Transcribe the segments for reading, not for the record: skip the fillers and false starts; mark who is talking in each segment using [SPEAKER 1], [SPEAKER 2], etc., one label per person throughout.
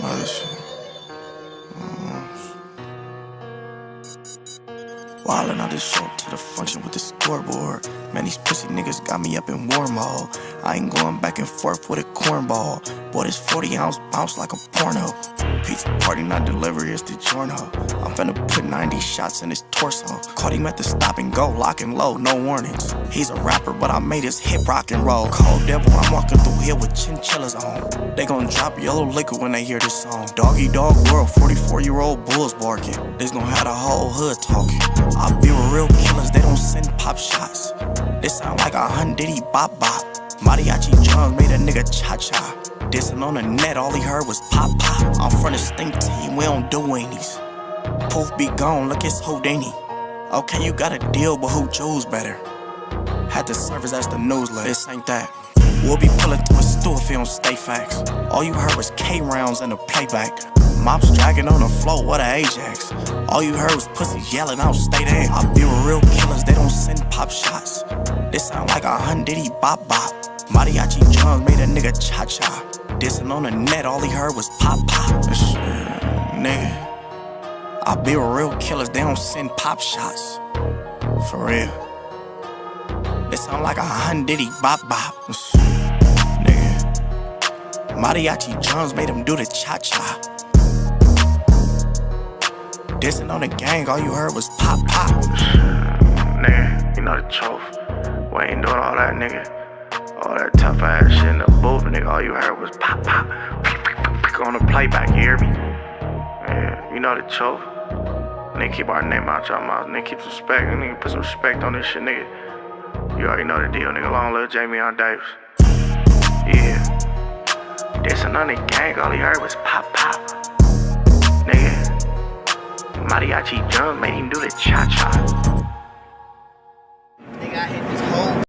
[SPEAKER 1] Mother shit. Wildin' out this show to the function with the scoreboard. Man, these pussy niggas got me up in war mode. I ain't going back and forth with a cornball. Boy, this 40-ounce bounce like a porno. Pizza party, not delivery, it's the giorno. I'm finna put 90 shots in his torso. Caught him at the stop and go, lock and load, no warnings. He's a rapper, but I made his hip rock and roll. Cold devil, I'm walking through here with chinchillas on. They gon' drop yellow liquor when they hear this song. Doggy dog world, 44-year-old bulls barking. This gon' have the whole hood talking. I be with real killers, they don't send pop shots. This sound like a hundity bop bop. Mariachi drums made a nigga cha-cha. Dissing on the net, all he heard was pop pop. I'm from the stink team, we don't do weenies. Poof be gone, look it's Houdini. Okay, you got a deal, but who chose better? Had to service as the newsletter, this ain't that. We'll be pulling through a stew if he don't stay facts. All you heard was K rounds and a playback. Mops dragging on the floor, what a Ajax. All you heard was pussies yelling out, stay there. I be with real killers, they don't send pop shots. This sound like a hundity bop bop. Mariachi drums made a nigga cha-cha. Dissing on the net, all he heard was pop pop. Shit, nigga. I be with real killers, they don't send pop shots. For real. This sound like a hundity bop bop. Nigga. Mariachi drums made him do the cha-cha. Dissing on the gang, all you heard was pop pop. Nigga, you know the truth. We ain't doing all that, nigga. All that tough ass shit in the booth, nigga. All you heard was pop pop. On the playback, you hear me? Yeah, you know the truth. Nigga, keep our name out your mouth. Nigga, keep some respect. Nigga, put some respect on this shit, nigga. You already know the deal, nigga. Long live Jamie on Davis. Yeah. Dissing on the gang, all he heard was pop pop. Nigga. Mariachi drums made him do the cha-cha.
[SPEAKER 2] Nigga, I hit this hole.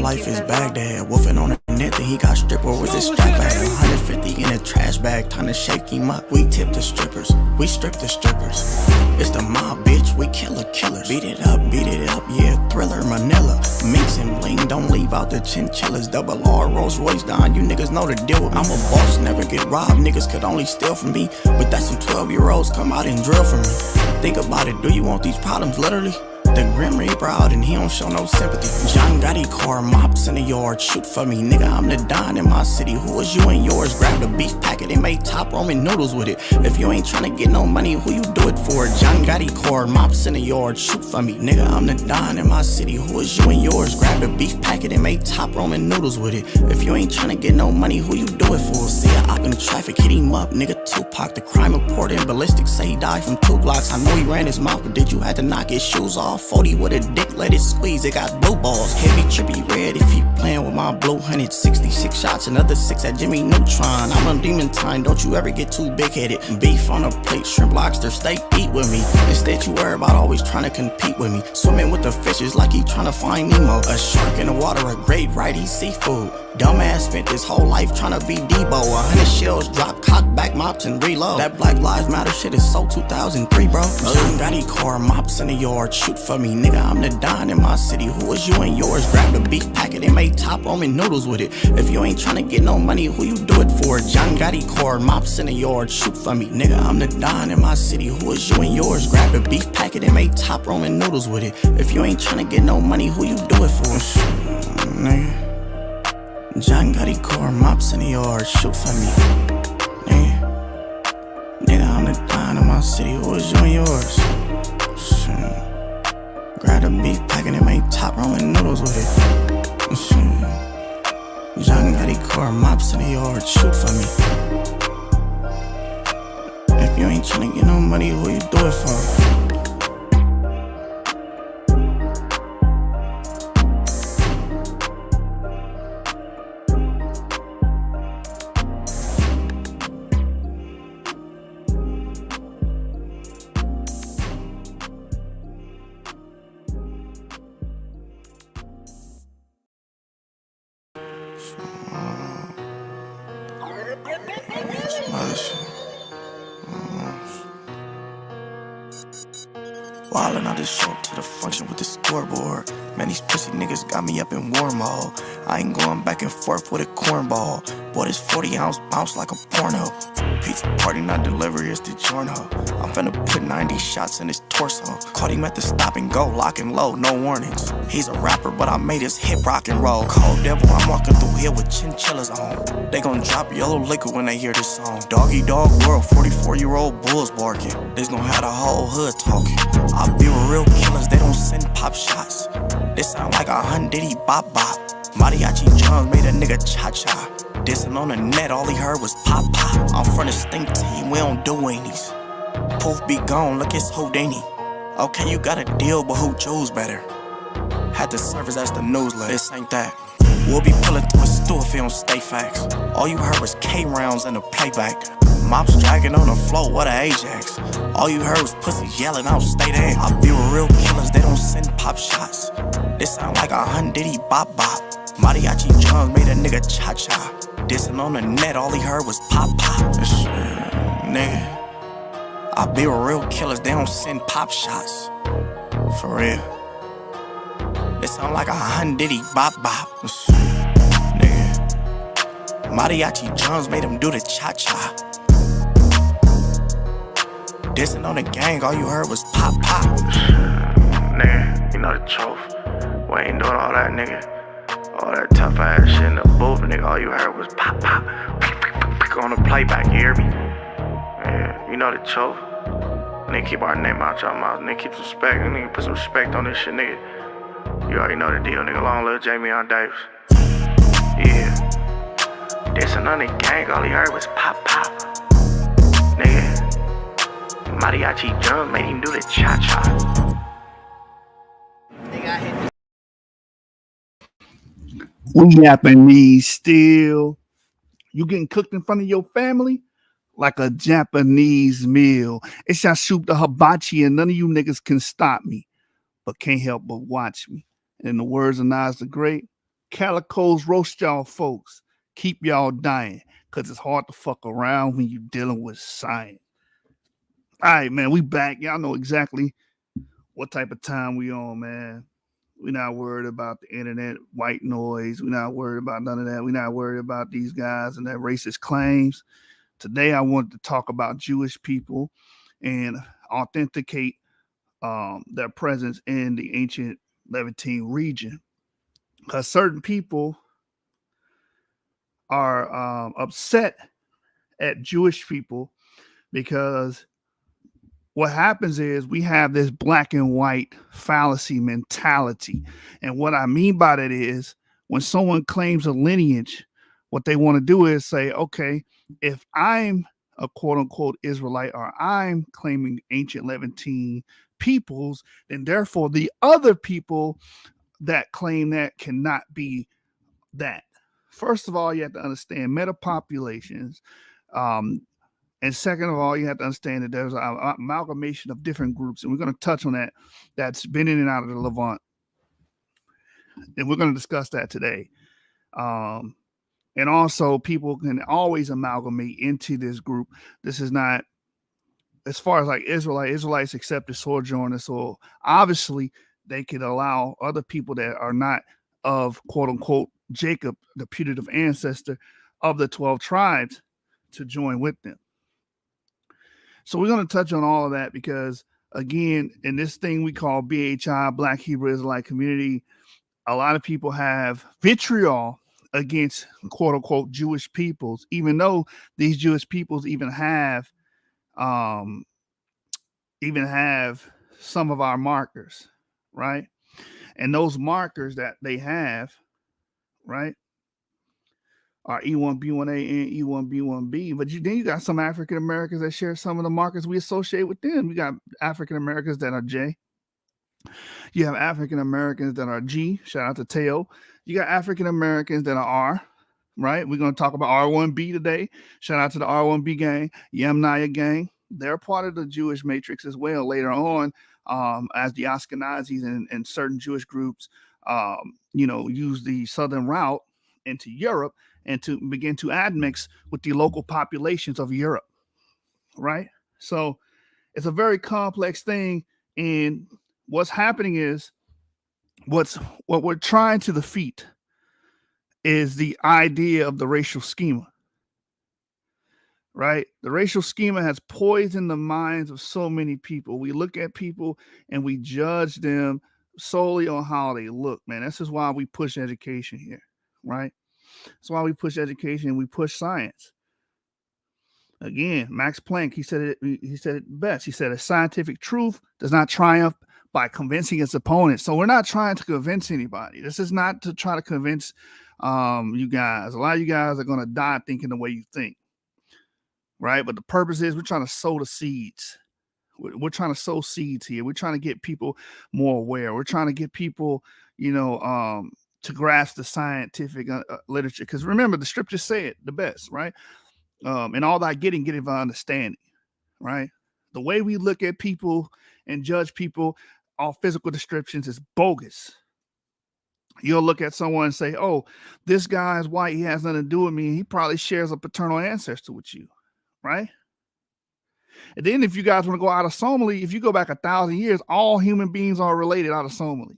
[SPEAKER 1] Life is Baghdad, wolfing on the net, then he got stripped with his strap bag. 150 in a trash bag, time to shake him up. We tip the strippers, we strip the strippers. It's the mob, bitch, we killers. Beat it up, yeah, Thriller, Manila. Minks and bling, don't leave out the chinchillas. Double R, Rolls Royce down, you niggas know the deal with me. I'm a boss, never get robbed, niggas could only steal from me. But that's some 12-year-olds come out and drill for me. Think about it, do you want these problems literally? The Grim Reaper out and he don't show no sympathy. John Gotti car, mops in the yard, shoot for me. Nigga, I'm the Don in my city. Who is you and yours? Grab the beef packet and make top Roman noodles with it. If you ain't tryna get no money, who you do it for? John Gotti car, mops in the yard, shoot for me. Nigga, I'm the Don in my city. Who is you and yours? Grab the beef packet and make top Roman noodles with it. If you ain't tryna get no money, who you do it for? See a op in traffic, hit him up. Nigga, Tupac, the crime report in ballistics say he died from 2 blocks. I know he ran his mouth, but did you have to knock his shoes off? 40 with a dick, let it squeeze, it got blue balls. Heavy trippy red if he playin' with my blue 166 shots, another 6 at Jimmy Neutron. I'm on demon time, don't you ever get too big-headed. Beef on a plate, shrimp, lobster, steak, eat with me. Instead you worry about always trying to compete with me. Swimming with the fishes like he trying to find Nemo. A shark in the water, a great right, he's seafood. Dumbass spent his whole life trying to be Debo. 100 shells drop, cock back, mops and reload. That Black Lives Matter shit is so 2003, bro. John Gotti car, mops in the yard, shoot for me. Nigga, I'm the Don in my city. Who is you and yours? Grab the beef packet and make top Roman noodles with it. If you ain't tryna get no money, who you do it for? John Gotti car, mops in the yard, shoot for me. Nigga, I'm the Don in my city. Who is you and yours? Grab the beef packet and make top Roman noodles with it. If you ain't tryna get no money, who you do it for? Nigga. John Gotti car, mops in the yard, shoot for me. Nigga, I'm the Don in my city. Who is you and yours? Grab a beef packet and make top Roman noodles with it. John Gotti car, mops in the yard, shoot for me. If you ain't tryna get no money, who you do it for? Wildin', I just show up to the function with the scoreboard. Man, these pussy niggas got me up in war mode. I ain't going back and forth with a cornball. Boy, this 40-ounce bounce like a porno. Pizza party, not delivery, it's the giorno. I'm finna put 90 shots in his torso. Caught him at the stop and go, lock and load, no warnings. He's a rapper, but I made his hip rock and roll. Cold devil, I'm walking through here with chinchillas on. They gon' drop yellow liquor when they hear this song. Doggy dog world, 44-year-old bulls barking. This gon' have the whole hood talking. I be with real killers, they don't send pop shots. This sound like a hundity bop bop. Mariachi drums made a nigga cha-cha. Dissing on the net, all he heard was pop pop. I'm from the stink team, we don't do weenies. Poof be gone, look it's Houdini. Okay, you got a deal, but who chose better? Had to service as the newsletter, this ain't that. We'll be pulling through a stew if he don't stay facts. All you heard was K rounds and a playback. Mops dragging on the floor, what a Ajax. All you heard was pussies yelling out, stay there. I be with real killers, they don't send pop shots. This sound like a hundity bop bop. Mariachi drums made a nigga cha-cha. Dissing on the net, all he heard was pop pop. Shit, nigga. I be with real killers, they don't send pop shots. For real. It sound like a hundity bop bop. Nigga. Mariachi drums made him do the cha-cha. Dissing on the gang, all you heard was pop pop. Nigga, you know the truth. We ain't doing all that, nigga. All that tough ass shit in the booth, nigga. All you heard was pop pop. On the playback, you hear me? Yeah, you know the truth. Nigga, keep our name out y'all mouth. Nigga, keep some respect. Nigga, put some respect on this shit, nigga. You already know the deal, nigga. Long live Jamie on Davis. Yeah. Dissing on the gang, all he heard was pop pop. Nigga. Mariachi drums made him do the cha-cha.
[SPEAKER 2] We yapping these still. You getting cooked in front of your family like a Japanese meal. It's Yashup the hibachi, and none of you niggas can stop me, but can't help but watch me. And in the words of Nas the Great, calicos roast y'all folks. Keep y'all dying, because it's hard to fuck around when you dealing with science. All right, man, we back. Y'all know exactly what type of time we on, man. We're not worried about the internet white noise. We're not worried about none of that. We're not worried about these guys and their racist claims. Today, I wanted to talk about Jewish people and authenticate their presence in the ancient Levantine region. Because certain people are upset at Jewish people because what happens is we have this black and white fallacy mentality. And what I mean by that is when someone claims a lineage, what they want to do is say, okay, if I'm a quote unquote Israelite or I'm claiming ancient Levantine peoples, then therefore the other people that claim that cannot be that. First of all, you have to understand metapopulations. And second of all, you have to understand that there's an amalgamation of different groups, and we're going to touch on that. That's been in and out of the Levant, and we're going to discuss that today. And also, people can always amalgamate into this group. This is not, as far as like Israelites accept the sojourners, so obviously they can allow other people that are not of quote unquote Jacob, the putative ancestor of the 12 tribes, to join with them. So we're going to touch on all of that because, again, in this thing we call BHI, Black Hebrew Israelite Community, a lot of people have vitriol against quote unquote Jewish peoples, even though these Jewish peoples even have some of our markers, right? And those markers that they have, right, are E1B1A and E1B1B. But then you got some African Americans that share some of the markers we associate with them. We got African Americans that are J. You have African Americans that are G. Shout out to Teo. You got African Americans that are R. Right? We're going to talk about R1B today. Shout out to the R1B gang, Yamnaya gang. They're part of the Jewish matrix as well later on, as the Ashkenazis and certain Jewish groups, use the southern route into Europe and to begin to admix with the local populations of Europe, right? So it's a very complex thing, And what's happening is what we're trying to defeat is the idea of the racial schema, right? The racial schema has poisoned the minds of so many people. We look at people and we judge them solely on how they look, man. This is why we push education here, right? That's why we push education and we push science. Again, Max Planck, he said it best. He said a scientific truth does not triumph by convincing its opponents. So we're not trying to convince anybody. This is not to try to convince you guys. A lot of you guys are going to die thinking the way you think, right? But the purpose is we're trying to sow the seeds. We're trying to sow seeds here. We're trying to get people more aware. We're trying to get people, to grasp the scientific literature. Because remember, the scriptures say it the best, right? And all that getting by understanding, right? The way we look at people and judge people off physical descriptions is bogus. You'll look at someone and say, oh, this guy is white. He has nothing to do with me. He probably shares a paternal ancestor with you, right? And then if you guys want to go autosomally, if you go back 1,000 years, all human beings are related autosomally.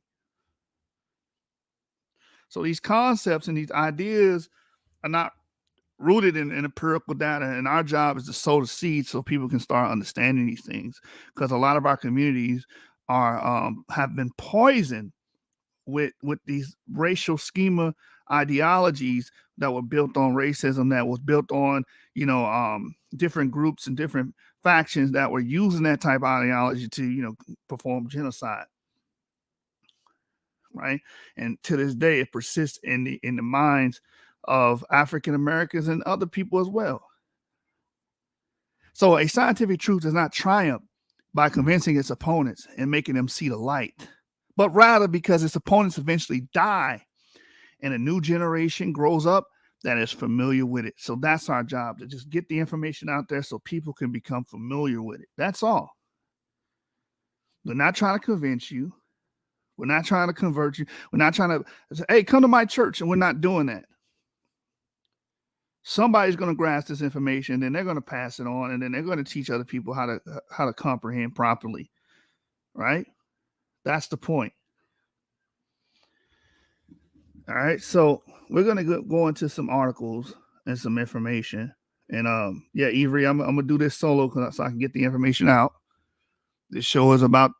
[SPEAKER 2] So these concepts and these ideas are not rooted in empirical data, and our job is to sow the seeds so people can start understanding these things, because a lot of our communities are have been poisoned with these racial schema ideologies that were built on racism, that was built on different groups and different factions that were using that type of ideology to perform genocide, right? And to this day it persists in the minds of African Americans and other people as well. So a scientific truth does not triumph by convincing its opponents and making them see the light, but rather because its opponents eventually die and a new generation grows up that is familiar with it. So that's our job, to just get the information out there so people can become familiar with it. That's all. We're not trying to convince you. We're not trying to convert you. We're not trying to say, hey, come to my church. And we're not doing that. Somebody's going to grasp this information, then they're going to pass it on, and then they're going to teach other people how to comprehend properly, right? That's the point. All right, so we're going to go into some articles and some information, and Avery, I'm gonna do this solo so I can get the information out. This show is about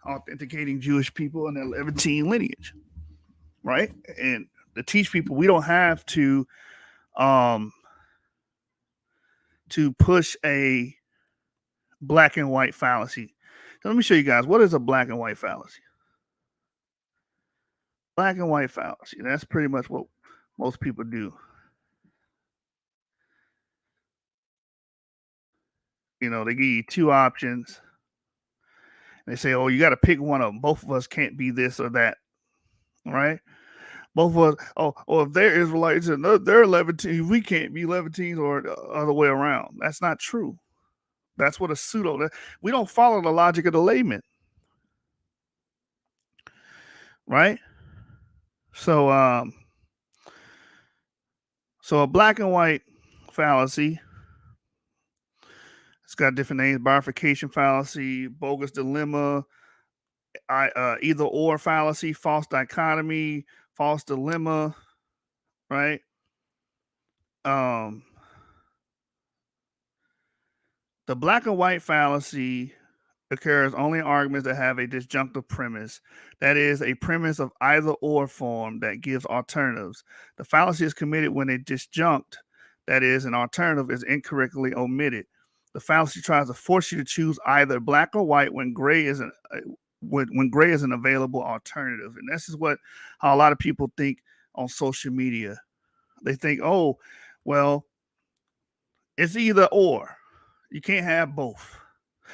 [SPEAKER 2] authenticating Jewish people and their Levantine lineage, right? And to teach people, we don't have to push a black and white fallacy. So let me show you guys, what is a black and white fallacy? Black and white fallacy. That's pretty much what most people do. They give you two options. They say, oh, you got to pick one of them. Both of us can't be this or that, right? Both of us, if they're Israelites and they're Levantines, we can't be Levantines, or the other way around. That's not true. That's what a pseudo. We don't follow the logic of the layman, right? So, a black and white fallacy. It's got different names: bifurcation fallacy, bogus dilemma, either or fallacy, false dichotomy, false dilemma, right? The black and white fallacy occurs only in arguments that have a disjunctive premise, that is, a premise of either or form that gives alternatives. The fallacy is committed when a disjunct, that is, an alternative, is incorrectly omitted. The fallacy tries to force you to choose either black or white when gray is an available alternative. And this is how a lot of people think on social media. They think, oh, well, it's either or. You can't have both.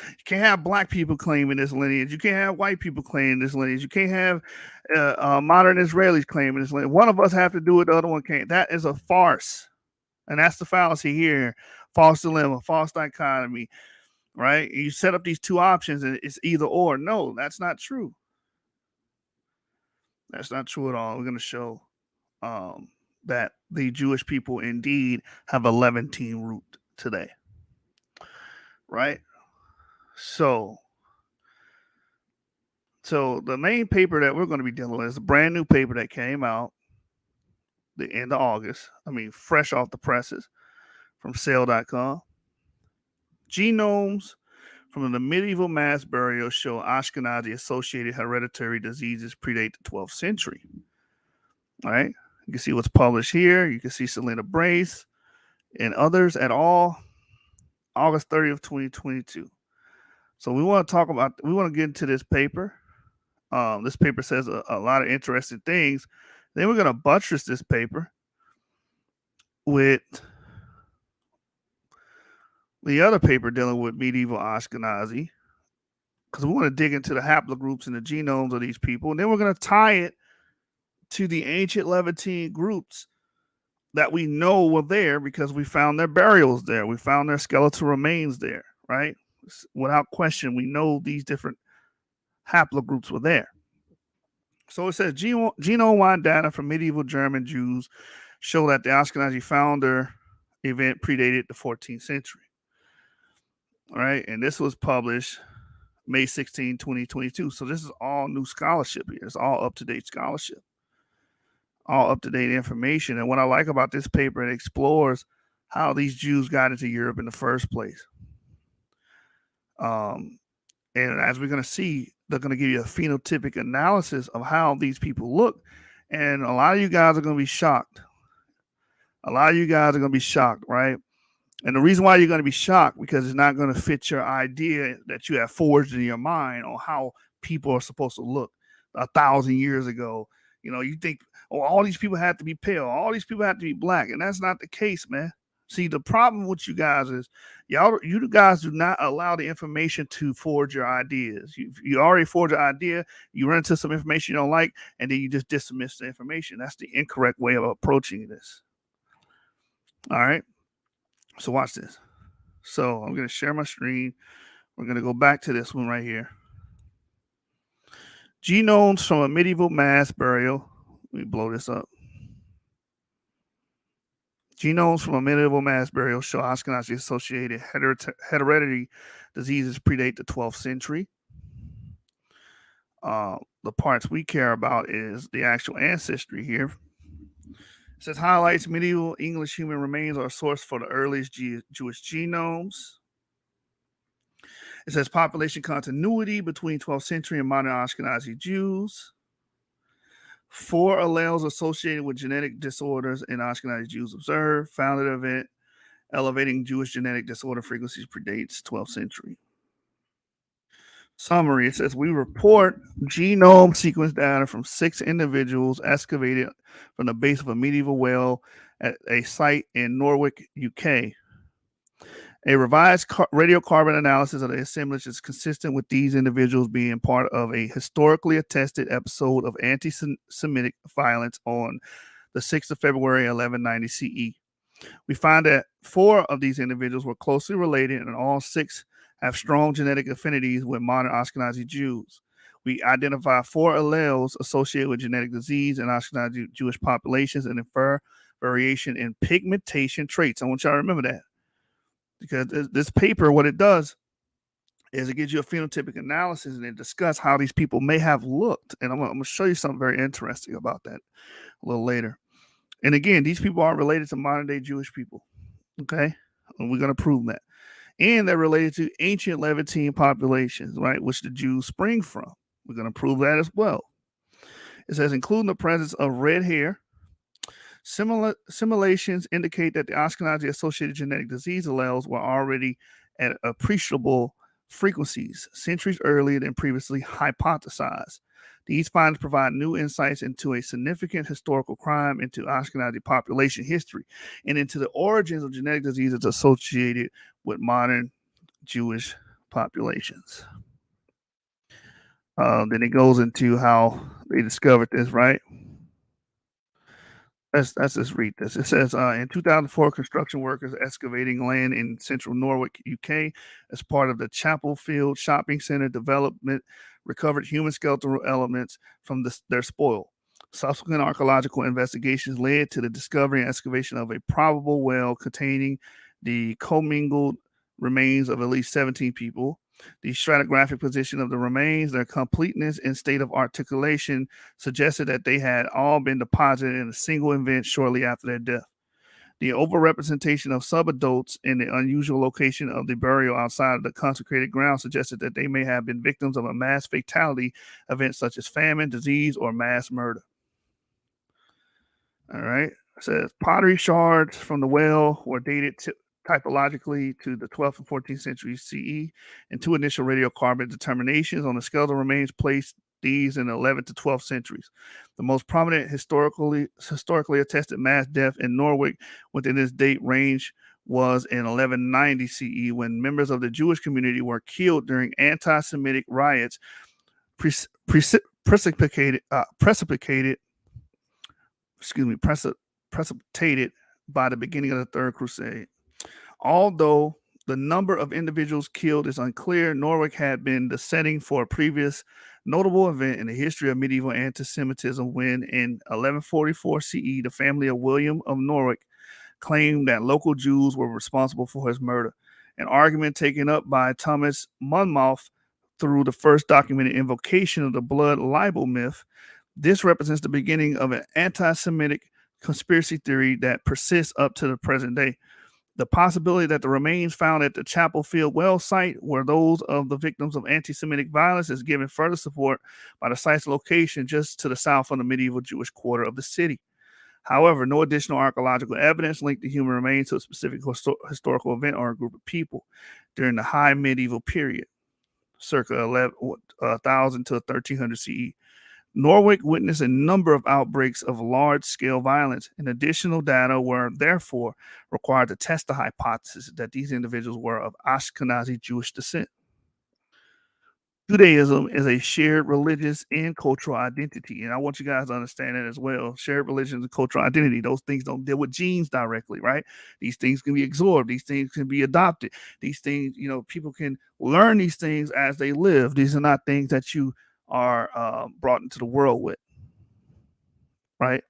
[SPEAKER 2] You can't have black people claiming this lineage. You can't have white people claiming this lineage. You can't have modern Israelis claiming this lineage. One of us have to do it, the other one can't. That is a farce. And that's the fallacy here. False dilemma, false dichotomy, right? You set up these two options and it's either or. No, that's not true. That's not true at all. We're going to show that the Jewish people indeed have a Levantine root today, right? So So the main paper that we're going to be dealing with is a brand new paper that came out the end of August. I mean, fresh off the presses from Cell.com. Genomes from the medieval mass burial show Ashkenazi associated hereditary diseases predate the 12th century. All right. You can see what's published here. You can see Selena Brace and others at all. August 30th, 2022. So we want to get into this paper. This paper says a lot of interesting things. Then we're going to buttress this paper with the other paper dealing with medieval Ashkenazi, because we want to dig into the haplogroups and the genomes of these people. And then we're going to tie it to the ancient Levantine groups that we know were there because we found their burials there. We found their skeletal remains there, right? Without question, we know these different haplogroups were there. So it says genome-wide data from medieval German Jews show that the Ashkenazi founder event predated the 14th century. All right, and this was published May 16, 2022. So this is all new scholarship here. It's all up-to-date scholarship, all up-to-date information. And what I like about this paper, it explores how these Jews got into Europe in the first place. And as we're going to see, they're going to give you a phenotypic analysis of how these people look. And a lot of you guys are going to be shocked. Right? And the reason why you're going to be shocked, because it's not going to fit your idea that you have forged in your mind on how people are supposed to look 1,000 years ago. You know, you think, oh, all these people have to be pale, all these people have to be black, and that's not the case, man. See, the problem with you guys is you guys do not allow the information to forge your ideas. You already forge an idea, you run into some information you don't like, and then you just dismiss the information. That's the incorrect way of approaching this. All right. So watch this. So I'm going to share my screen. We're going to go back to this one right here. Genomes from a medieval mass burial. Let me blow this up. Genomes from a medieval mass burial show Ashkenazi associated hereditary diseases predate the 12th century. The parts we care about is the actual ancestry here. It says highlights medieval English human remains are a source for the earliest Jewish genomes. It says population continuity between 12th century and modern Ashkenazi Jews. 4 alleles associated with genetic disorders in Ashkenazi Jews observed. Founded event elevating Jewish genetic disorder frequencies predates 12th century. Summary, it says we report genome sequence data from 6 individuals excavated from the base of a medieval well at a site in Norwich, UK. A revised radiocarbon analysis of the assemblage is consistent with these individuals being part of a historically attested episode of anti-Semitic violence on the 6th of February, 1190 CE. We find that 4 of these individuals were closely related, and all 6 have strong genetic affinities with modern Ashkenazi Jews. We identify 4 alleles associated with genetic disease in Ashkenazi Jewish populations and infer variation in pigmentation traits. I want y'all to remember that, because this paper, what it does is it gives you a phenotypic analysis and it discusses how these people may have looked. And I'm going to show you something very interesting about that a little later. And again, these people aren't related to modern day Jewish people. Okay. And we're going to prove that. And they're related to ancient Levantine populations, right, which the Jews spring from. We're going to prove that as well. It says, including the presence of red hair, simulations indicate that the Ashkenazi-associated genetic disease alleles were already at appreciable frequencies, centuries earlier than previously hypothesized. These findings provide new insights into a significant historical crime, into Ashkenazi population history, and into the origins of genetic diseases associated with modern Jewish populations. Then it goes into how they discovered this, right? Let's just read this. It says, in 2004, construction workers excavating land in central Norwich, UK, as part of the Chapel Field Shopping Center development, recovered human skeletal elements from their spoil. Subsequent archaeological investigations led to the discovery and excavation of a probable well containing the commingled remains of at least 17 people. The stratigraphic position of the remains, their completeness and state of articulation suggested that they had all been deposited in a single event shortly after their death. The overrepresentation of subadults in the unusual location of the burial outside of the consecrated ground suggested that they may have been victims of a mass fatality event such as famine, disease, or mass murder. All right. It says pottery shards from the well were dated typologically to the 12th and 14th century CE, and two initial radiocarbon determinations on the skeletal remains placed these in the 11th to 12th centuries. The most prominent historically attested mass death in Norwich within this date range was in 1190 CE, when members of the Jewish community were killed during anti-Semitic riots precipitated by the beginning of the Third Crusade. Although the number of individuals killed is unclear, Norwich had been the setting for a previous notable event in the history of medieval anti-Semitism when, in 1144 CE, the family of William of Norwich claimed that local Jews were responsible for his murder. An argument taken up by Thomas Monmouth through the first documented invocation of the blood libel myth. This represents the beginning of an anti-Semitic conspiracy theory that persists up to the present day. The possibility that the remains found at the Chapel Field well site were those of the victims of anti-Semitic violence is given further support by the site's location just to the south of the medieval Jewish quarter of the city. However, no additional archaeological evidence linked the human remains to a specific historical event or a group of people during the high medieval period, circa 1000 to 1300 CE. Norwich witnessed a number of outbreaks of large-scale violence, and additional data were therefore required to test the hypothesis that these individuals were of Ashkenazi Jewish descent. Judaism is a shared religious and cultural identity, and I want you guys to understand that as well. Shared religions and cultural identity, those things don't deal with genes directly, right? These things can be absorbed. These things can be adopted. These things, people can learn these things as they live. These are not things that you are brought into the world with, right?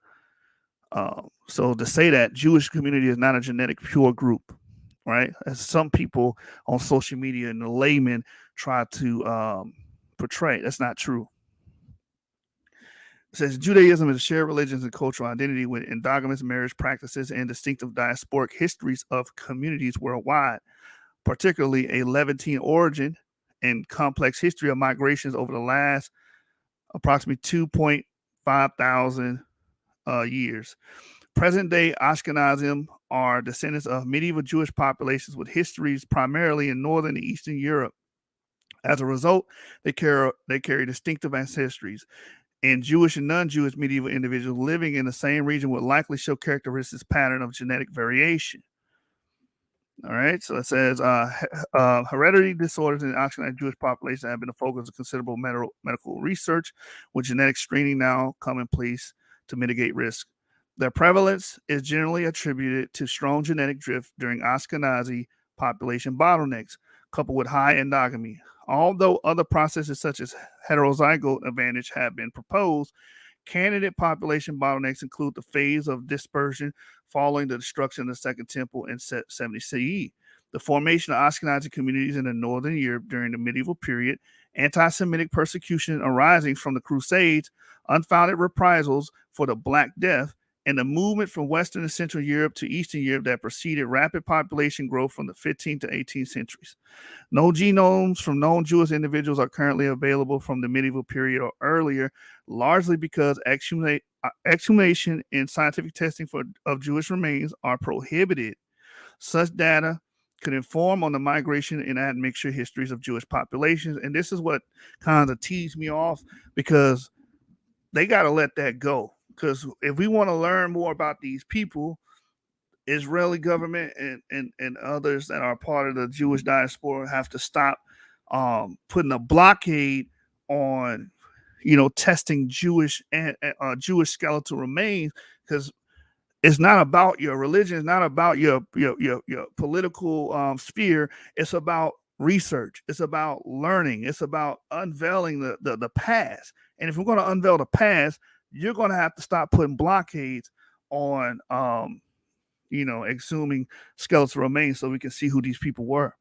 [SPEAKER 2] So to say that Jewish community is not a genetic pure group, right? As some people on social media and the laymen try to portray, that's not true. It says Judaism is a shared religions and cultural identity with endogamous marriage practices and distinctive diasporic histories of communities worldwide, particularly a Levantine origin and complex history of migrations over the last approximately 2.5 thousand years. Present-day Ashkenazim are descendants of medieval Jewish populations with histories primarily in northern and eastern Europe. As a result, they carry distinctive ancestries, and Jewish and non-Jewish medieval individuals living in the same region would likely show characteristics pattern of genetic variation. All right, so it says hereditary disorders in the Ashkenazi Jewish population have been a focus of considerable medical research, with genetic screening now commonplace to mitigate risk. Their prevalence is generally attributed to strong genetic drift during Ashkenazi population bottlenecks, coupled with high endogamy. Although other processes such as heterozygote advantage have been proposed, candidate population bottlenecks include the phase of dispersion following the destruction of the Second Temple in 70 CE, the formation of Ashkenazi communities in the northern Europe during the medieval period, anti-Semitic persecution arising from the Crusades, unfounded reprisals for the Black Death, and the movement from Western and Central Europe to Eastern Europe that preceded rapid population growth from the 15th to 18th centuries. No genomes from known Jewish individuals are currently available from the medieval period or earlier, largely because exhumation and scientific testing of Jewish remains are prohibited. Such data could inform on the migration and admixture histories of Jewish populations, and this is what kind of teased me off, because they got to let that go. Because if we want to learn more about these people, Israeli government and others that are part of the Jewish diaspora have to stop putting a blockade on, testing Jewish and Jewish skeletal remains, because it's not about your religion, it's not about your political sphere. It's about research. It's about learning. It's about unveiling the past. And if we're going to unveil the past, you're going to have to stop putting blockades on, exhuming skeletal remains so we can see who these people were.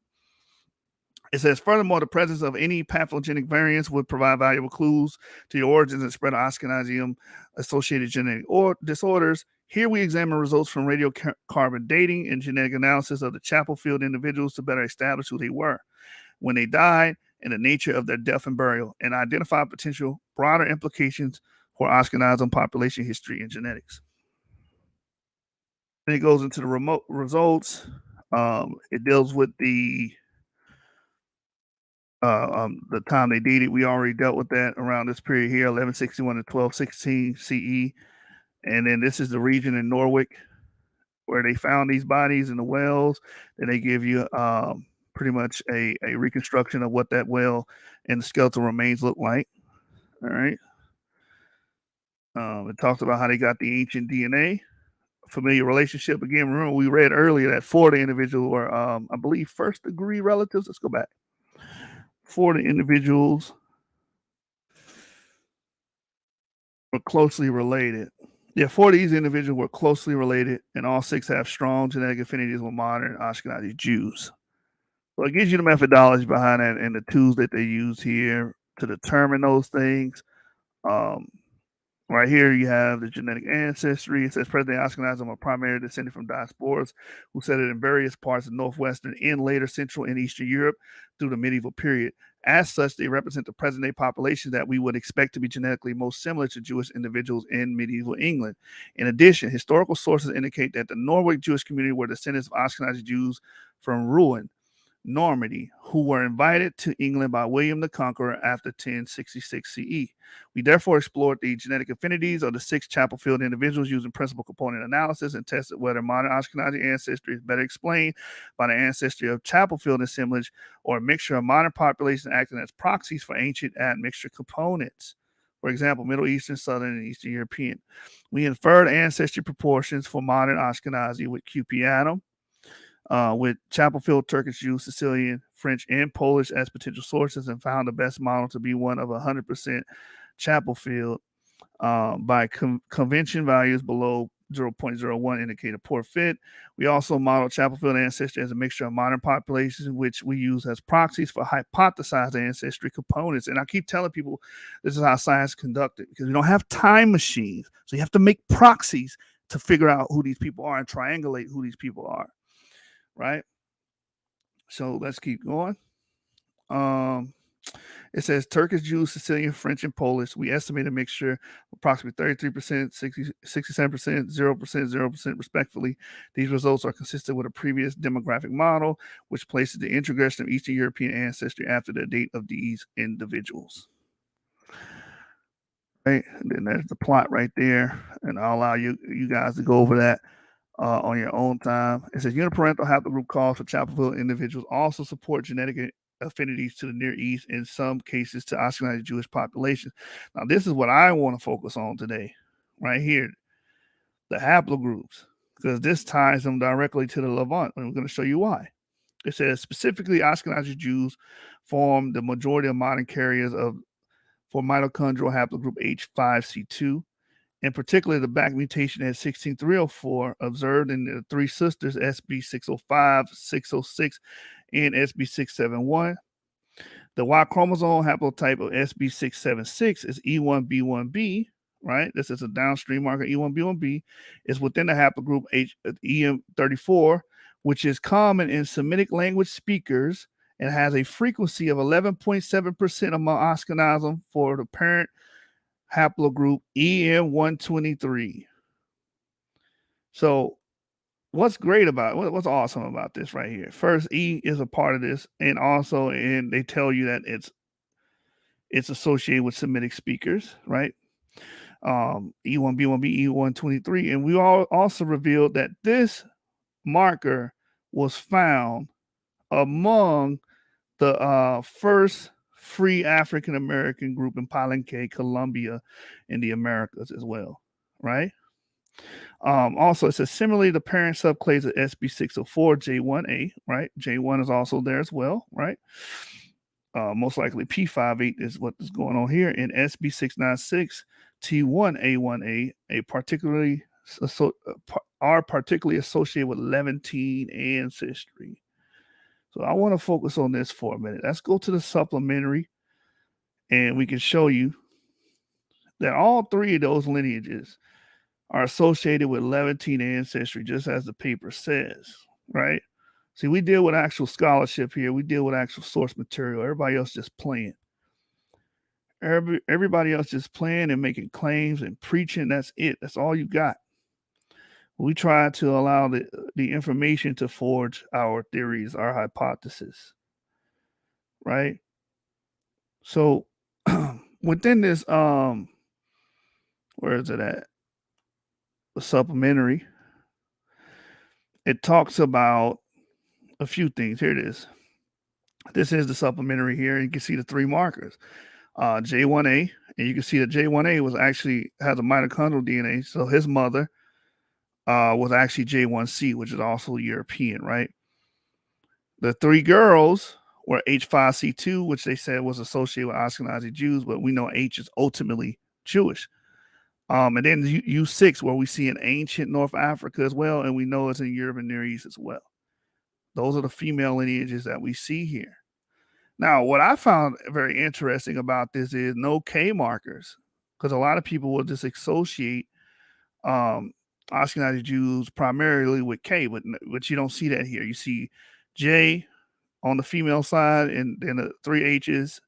[SPEAKER 2] It says, furthermore, the presence of any pathogenic variants would provide valuable clues to the origins and spread of Ashkenazium-associated genetic disorders. Here we examine results from radiocarbon dating and genetic analysis of the Chapel Field individuals to better establish who they were, when they died, and the nature of their death and burial, and identify potential broader implications for Ashkenazim population history and genetics. Then it goes into the remote results. It deals with the time they dated. We already dealt with that around this period here, 1161 to 1216 CE. And then this is the region in Norwich where they found these bodies in the wells. And they give you pretty much a reconstruction of what that well and the skeletal remains look like. All right. It talks about how they got the ancient DNA, familiar relationship. Again, remember we read earlier that 4 of the individuals were, I believe, first degree relatives. Let's go back. 4 of the individuals were closely related. Yeah, 4 of these individuals were closely related, and all 6 have strong genetic affinities with modern Ashkenazi Jews. So it gives you the methodology behind that and the tools that they use here to determine those things. Right here, you have the genetic ancestry. It says President Ashkenazim are primarily descended from diasporas who settled in various parts of northwestern and later central and eastern Europe through the medieval period. As such, they represent the present-day population that we would expect to be genetically most similar to Jewish individuals in medieval England. In addition, historical sources indicate that the Norwich Jewish community were descendants of Ashkenazi Jews from Rouen, Normandy, who were invited to England by William the Conqueror after 1066 CE. We therefore explored the genetic affinities of the 6 Chapel Field individuals using principal component analysis and tested whether modern Ashkenazi ancestry is better explained by the ancestry of Chapel Field assemblage or a mixture of modern populations acting as proxies for ancient admixture components. For example, Middle Eastern, Southern, and Eastern European. We inferred ancestry proportions for modern Ashkenazi with QP Adam, with Chapel Field, Turkish Jews, Sicilian, French, and Polish as potential sources, and found the best model to be one of 100% Chapel Field by convention values below 0.01 indicate a poor fit. We also modeled Chapel Field ancestry as a mixture of modern populations, which we use as proxies for hypothesized ancestry components. And I keep telling people this is how science is conducted because we don't have time machines. So you have to make proxies to figure out who these people are and triangulate who these people are. Right? So let's keep going. It says Turkish, Jews, Sicilian, French, and Polish. We estimate a mixture of approximately 33%, 67%, 0%, 0% respectively. These results are consistent with a previous demographic model, which places the introgression of Eastern European ancestry after the date of these individuals. Right? And then there's the plot right there. And I'll allow you guys to go over that on your own time. It says uniparental haplogroup calls for Chapel Field individuals also support genetic affinities to the Near East, in some cases to Ashkenazi Jewish populations. Now, this is what I want to focus on today, right here, the haplogroups, because this ties them directly to the Levant, and we're going to show you why. It says specifically Ashkenazi Jews form the majority of modern carriers for mitochondrial haplogroup H5C2. In particular, the back mutation at 16304 observed in the 3 sisters SB605, 606, and SB671. The Y chromosome haplotype of SB676 is E1B1B, right? This is a downstream marker. E1B1B is within the haplogroup EM34, which is common in Semitic language speakers and has a frequency of 11.7% among Ashkenazim for the parent haplogroup EM123. So what's great about what's awesome about this right here? First, E is a part of this, and also, and they tell you that it's associated with Semitic speakers, right? E1B1B, E123, and we also revealed that this marker was found among the first free African American group in Palenque, Colombia, in the Americas as well, right? Also, it says similarly, the parent subclades of SB604, J1A, right? J1 is also there as well, right? Most likely P58 is what is going on here. In SB696, T1A1A, are particularly associated with Levantine ancestry. So I want to focus on this for a minute. Let's go to the supplementary, and we can show you that all three of those lineages are associated with Levantine ancestry, just as the paper says, right? See, we deal with actual scholarship here. We deal with actual source material. Everybody else just playing. Everybody else just playing and making claims and preaching. That's it. That's all you got. We try to allow the information to forge our theories, our hypothesis, right? So within this, where is it at? The supplementary, it talks about a few things. Here it is. This is the supplementary here. You can see the three markers. J1A, and you can see that J1A was actually has a mitochondrial DNA. So his mother was actually J1C, which is also European, right? The three girls were H5C2, which they said was associated with Ashkenazi Jews, but we know H is ultimately Jewish. And then U6, where we see in ancient North Africa as well, and we know it's in Europe and Near East as well. Those are the female lineages that we see here. Now, what I found very interesting about this is no K markers, because a lot of people will just associate Ashkenazi Jews primarily with K, but you don't see that here. You see J on the female side, and then the three H's,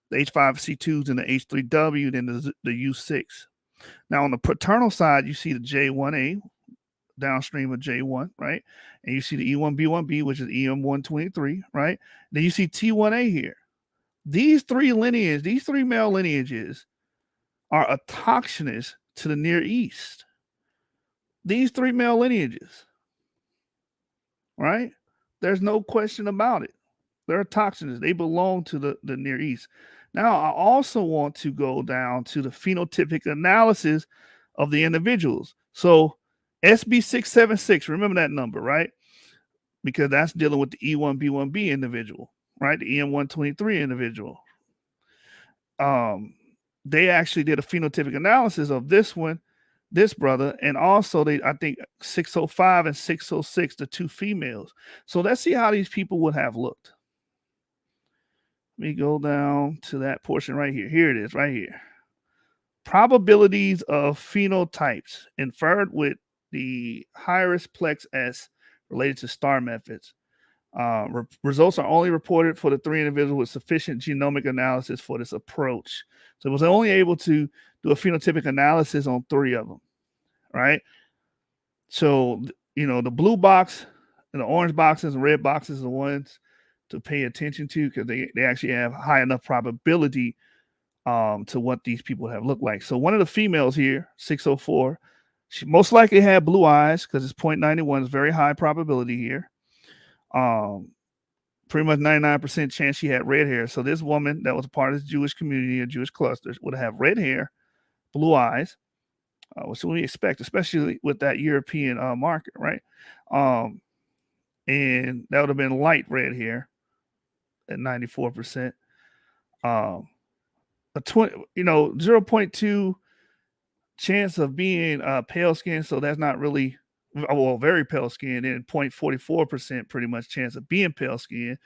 [SPEAKER 2] the H5C2s and the H3W, then the U6. Now, on the paternal side, you see the J1A downstream of J1, right? And you see the E1B1B, which is EM123, right? Then you see T1A here. These three male lineages are autochthonous to the Near East. These three male lineages, right? There's no question about it. They're autochthonous. They belong to the Near East. Now, I also want to go down to the phenotypic analysis of the individuals. So SB676, remember that number, right? Because that's dealing with the E1B1B individual, right? The EM123 individual. They actually did a phenotypic analysis of this one, this brother, and also I think 605 and 606, the two females. So let's see how these people would have looked. Let me go down to that portion right here. Here it is, right here. Probabilities of phenotypes inferred with the higher-risk plex S related to star methods. Results are only reported for the three individuals with sufficient genomic analysis for this approach. So it was only able to do a phenotypic analysis on three of them, right? So, the blue box and the orange boxes and red boxes are the ones to pay attention to, because they actually have high enough probability to what these people have looked like. So one of the females here, 604, she most likely had blue eyes, because it's 0.91 is very high probability here. Pretty much 99% chance she had red hair. So this woman that was a part of this Jewish community, a Jewish cluster, would have red hair, blue eyes, which we expect, especially with that European market, right? And that would have been light red hair at 94%. A 0.2 chance of being pale skin, so that's not really, well, very pale skin, and 0.44% pretty much chance of being pale skin,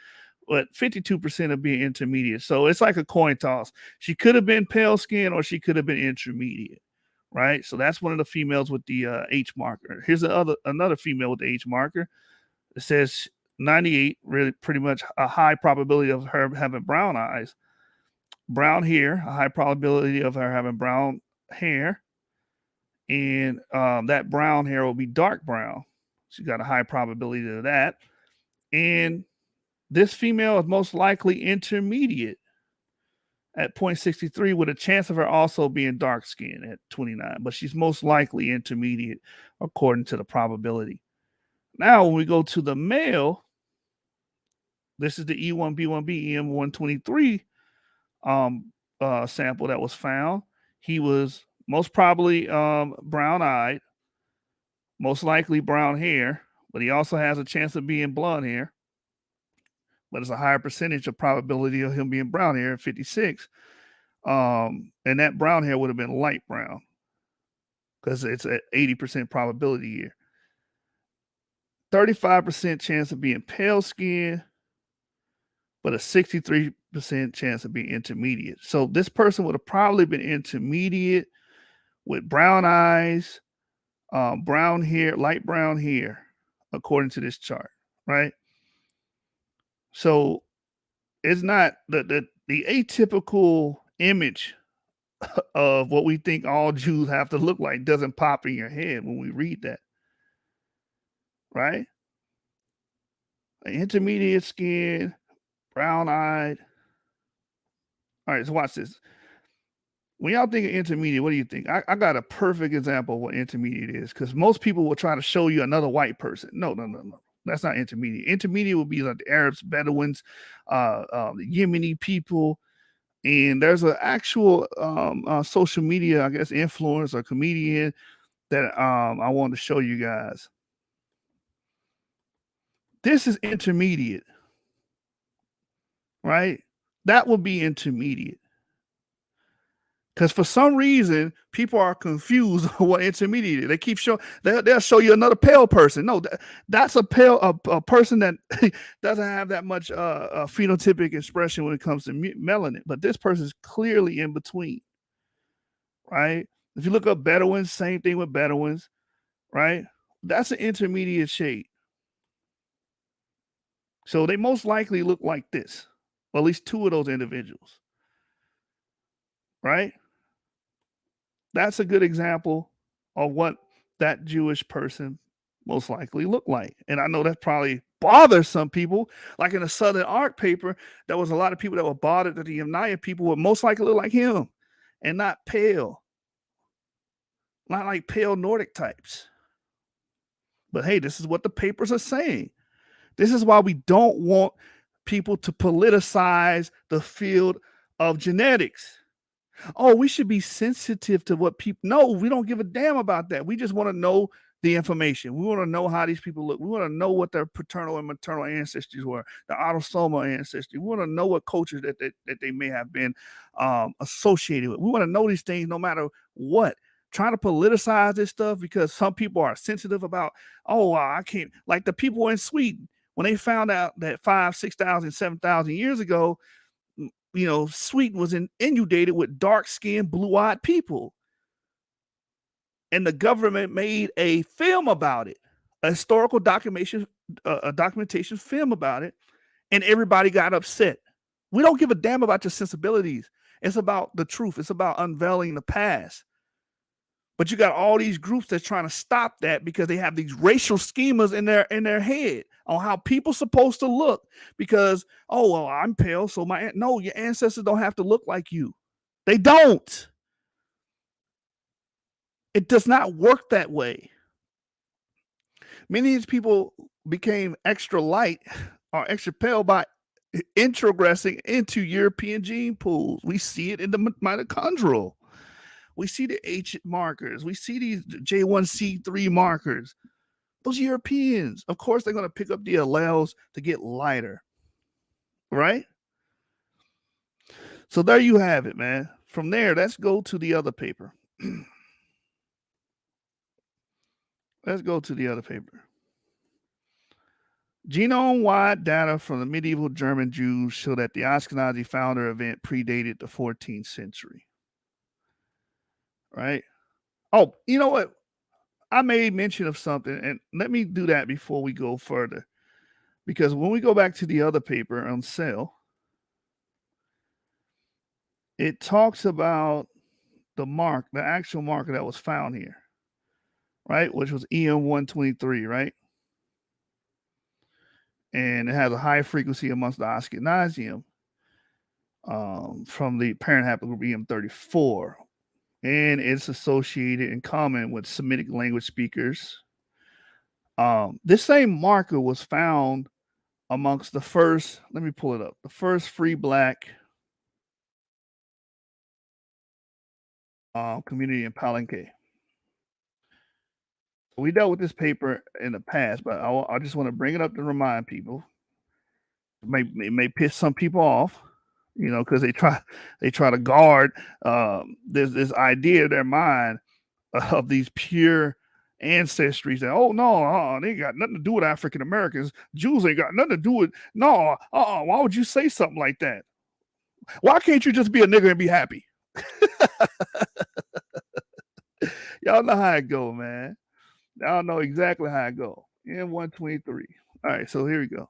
[SPEAKER 2] but 52% of being intermediate. So it's like a coin toss. She could have been pale skin, or she could have been intermediate, right? So that's one of the females with the H marker. Here's another female with the H marker. It says 98, really pretty much a high probability of her having brown eyes. Brown hair, a high probability of her having brown hair. And that brown hair will be dark brown. She's got a high probability of that. And this female is most likely intermediate at 0.63, with a chance of her also being dark skinned at 29. But she's most likely intermediate according to the probability. Now, when we go to the male, this is the E1B1B EM123 sample that was found. He was most probably brown-eyed, most likely brown hair, but he also has a chance of being blonde hair. But it's a higher percentage of probability of him being brown hair, 56. And that brown hair would have been light brown, because it's an 80% probability here. 35% chance of being pale skin, but a 63% chance of being intermediate. So this person would have probably been intermediate with brown eyes, brown hair, light brown hair, according to this chart, right? So it's not the atypical image of what we think all Jews have to look like doesn't pop in your head when we read that, right? Intermediate skin, brown eyed. All right, so watch this. When y'all think of intermediate, what do you think? I got a perfect example of what intermediate is, because most people will try to show you another white person. No. That's not intermediate. Intermediate would be like the Arabs, Bedouins, the Yemeni people. And there's an actual social media, I guess, influencer or comedian that I wanted to show you guys. This is intermediate, right? That would be intermediate. Because for some reason, people are confused on what intermediate is. They keep showing, they'll show you another pale person. No, that's a person that doesn't have that much phenotypic expression when it comes to melanin. But this person is clearly in between, right? If you look up Bedouins, same thing with Bedouins, right? That's an intermediate shade. So they most likely look like this, or at least two of those individuals, right? That's a good example of what that Jewish person most likely looked like. And I know that probably bothers some people. Like in the Southern Art paper, there was a lot of people that were bothered that the Yemenian people would most likely look like him and not pale, not like pale Nordic types. But hey, this is what the papers are saying. This is why we don't want people to politicize the field of genetics. Oh, we should be sensitive to what people. No, we don't give a damn about that. We just want to know the information. We want to know how these people look. We want to know what their paternal and maternal ancestors were, the autosomal ancestry. We want to know what cultures that they may have been associated with. We want to know these things no matter what. Trying to politicize this stuff because some people are sensitive about, oh, I can't, like the people in Sweden, when they found out that 5,000, 6,000, 7,000 years ago, you know, Sweden was inundated with dark-skinned, blue-eyed people. And the government made a film about it, a historical documentation film about it, and everybody got upset. We don't give a damn about your sensibilities. It's about the truth. It's about unveiling the past. But you got all these groups that's trying to stop that because they have these racial schemas in their head on how people's supposed to look. Because, oh, well, I'm pale, so no, your ancestors don't have to look like you. They don't. It does not work that way. Many of these people became extra light or extra pale by introgressing into European gene pools. We see it in the mitochondrial. We see the H markers. We see these J1C3 markers. Those Europeans, of course, they're going to pick up the alleles to get lighter, right? So there you have it, man. From there, let's go to the other paper. Let's go to the other paper. Genome-wide data from the medieval German Jews show that the Ashkenazi founder event predated the 14th century. Right? Oh, you know what? I made mention of something, and let me do that before we go further. Because when we go back to the other paper on cell, it talks about the actual marker that was found here, right? Which was EM123, right? And it has a high frequency amongst the Ashkenazium from the parent haplogroup EM34. And it's associated in common with Semitic language speakers. This same marker was found amongst the first, let me pull it up, the first free Black community in Palenque. We dealt with this paper in the past, but I just want to bring it up to remind people. It may piss some people off, you know, because they try to guard this idea in their mind of these pure ancestries that, oh no, they ain't got nothing to do with African Americans. Jews ain't got nothing to do with, no, why would you say something like that? Why can't you just be a nigga and be happy? Y'all know how it go, man. Y'all know exactly how it go. M123. All right, so here we go.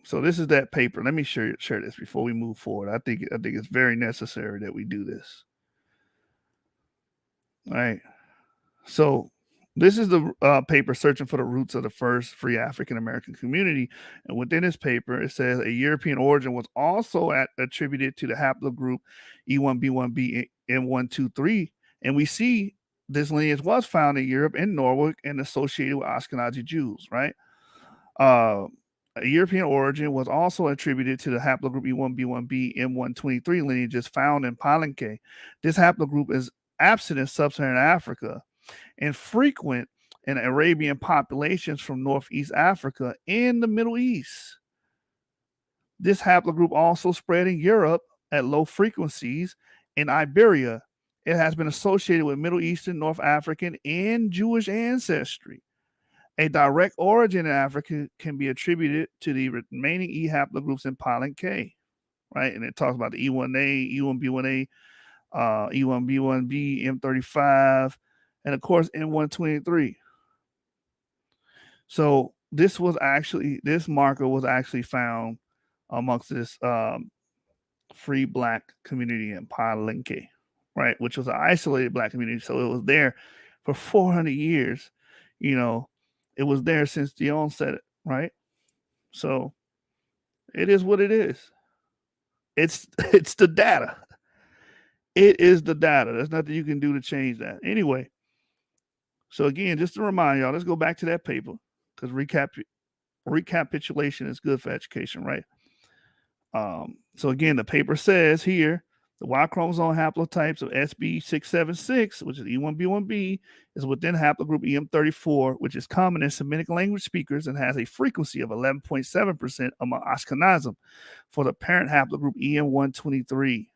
[SPEAKER 2] So this is that paper. Let me share this before we move forward. I think it's very necessary that we do this. All right. So this is the paper searching for the roots of the first free African American community. And within this paper, it says a European origin was also attributed to the haplogroup E1B1B M123. And we see this lineage was found in Europe and Norway and associated with Ashkenazi Jews, right? A European origin was also attributed to the haplogroup E1B1B M123 lineages found in Palenque. This haplogroup is absent in sub-Saharan Africa and frequent in Arabian populations from Northeast Africa and the Middle East. This haplogroup also spread in Europe at low frequencies in Iberia. It has been associated with Middle Eastern, North African, and Jewish ancestry. A direct origin in Africa can be attributed to the remaining E haplogroups in Palenque, right? And it talks about the E1A, E1B1A, E1B1B, M35, and of course M123. So this marker was actually found amongst this free Black community in Palenque, right? Which was an isolated Black community. So it was there for 400 years. It was there since the onset, right? So it is what it is. It's the data. It is the data. There's nothing you can do to change that. Anyway, so again, just to remind y'all, let's go back to that paper because recapitulation is good for education, right? So again, the paper says here the Y chromosome haplotypes of SB676, which is E1B1B, is within haplogroup EM34, which is common in Semitic language speakers and has a frequency of 11.7% among Ashkenazim for the parent haplogroup EM123.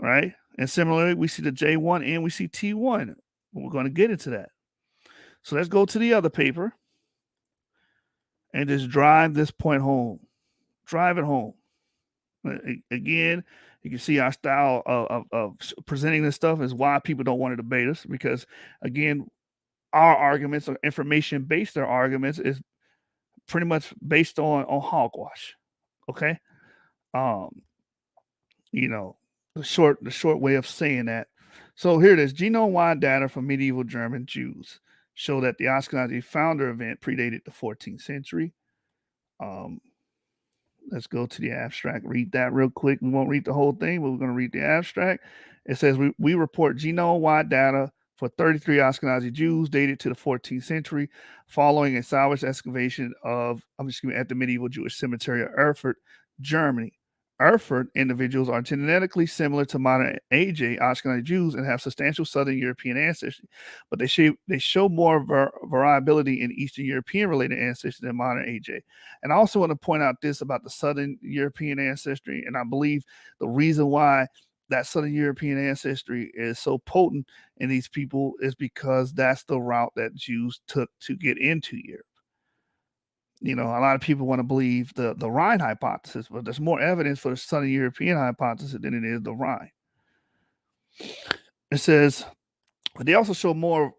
[SPEAKER 2] Right? And similarly, we see the J1 and we see T1. We're going to get into that. So let's go to the other paper and just drive this point home. Drive it home. Again, you can see our style of presenting this stuff is why people don't want to debate us, because again, our arguments are information based. Our arguments is pretty much based on hogwash. Okay. The short way of saying that. So here it is. Genome-wide data from medieval German Jews show that the Ashkenazi founder event predated the 14th century. Let's go to the abstract. Read that real quick. We won't read the whole thing, but we're going to read the abstract. It says we report genome-wide data for 33 Ashkenazi Jews dated to the 14th century, following a salvage excavation at the medieval Jewish cemetery of Erfurt, Germany. Erfurt individuals are genetically similar to modern AJ Ashkenazi Jews and have substantial Southern European ancestry, but they show more variability in Eastern European related ancestry than modern AJ. And I also want to point out this about the Southern European ancestry, and I believe the reason why that Southern European ancestry is so potent in these people is because that's the route that Jews took to get into Europe. A lot of people want to believe the Rhine hypothesis, but there's more evidence for the Southern European hypothesis than it is the Rhine. It says they also show more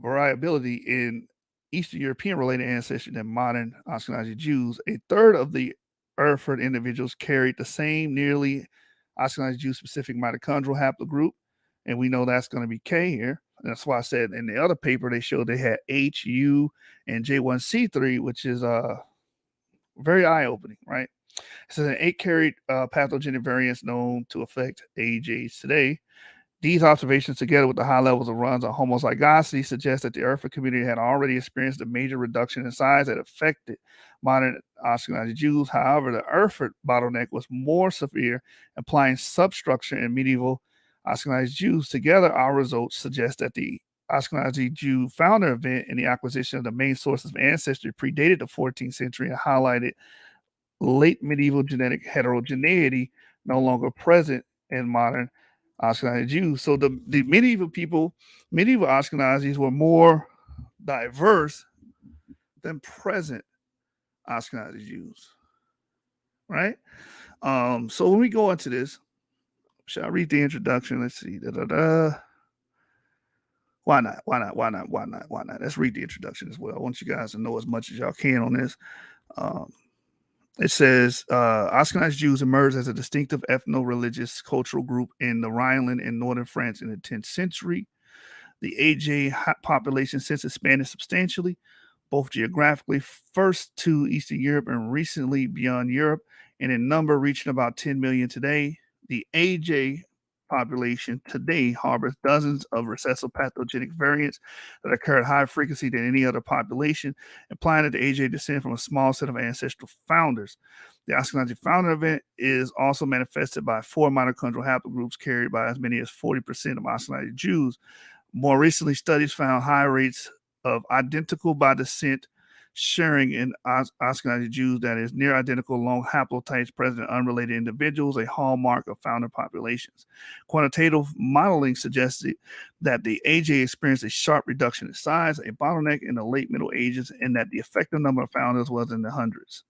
[SPEAKER 2] variability in Eastern European related ancestry than modern Ashkenazi Jews. A third of the Erfurt individuals carried the same nearly Ashkenazi Jew specific mitochondrial haplogroup, and we know that's going to be K here. And that's why I said in the other paper they showed they had H, U, and J1C3, which is very eye-opening, right? So an 8 carried pathogenic variants known to affect AJs today. These observations, together with the high levels of runs on homozygosity, suggest that the Erfurt community had already experienced a major reduction in size that affected modern Ashkenazi Jews. However, the Erfurt bottleneck was more severe, implying substructure in medieval Ashkenazi Jews. Together, our results suggest that the Ashkenazi Jew founder event and the acquisition of the main sources of ancestry predated the 14th century and highlighted late medieval genetic heterogeneity no longer present in modern Ashkenazi Jews. So the medieval people, medieval Ashkenazis were more diverse than present Ashkenazi Jews, right? So when we go into this, shall I read the introduction? Let's see. Why not? Why not? Why not? Why not? Why not? Let's read the introduction as well. I want you guys to know as much as y'all can on this. It says Ashkenazi Jews emerged as a distinctive ethno-religious cultural group in the Rhineland in northern France in the 10th century. The AJ population since expanded substantially, both geographically, first to Eastern Europe and recently beyond Europe, and in number reaching about 10 million today. The AJ population today harbors dozens of recessive pathogenic variants that occur at higher frequency than any other population, implying that the AJ descend from a small set of ancestral founders. The Ashkenazi founder event is also manifested by 4 mitochondrial haplogroups carried by as many as 40% of Ashkenazi Jews. More recently, studies found high rates of identical by descent sharing in Ashkenazi Jews, that is, near identical long haplotypes present in unrelated individuals, a hallmark of founder populations. Quantitative modeling suggested that the AJ experienced a sharp reduction in size, a bottleneck in the late Middle Ages, and that the effective number of founders was in the hundreds.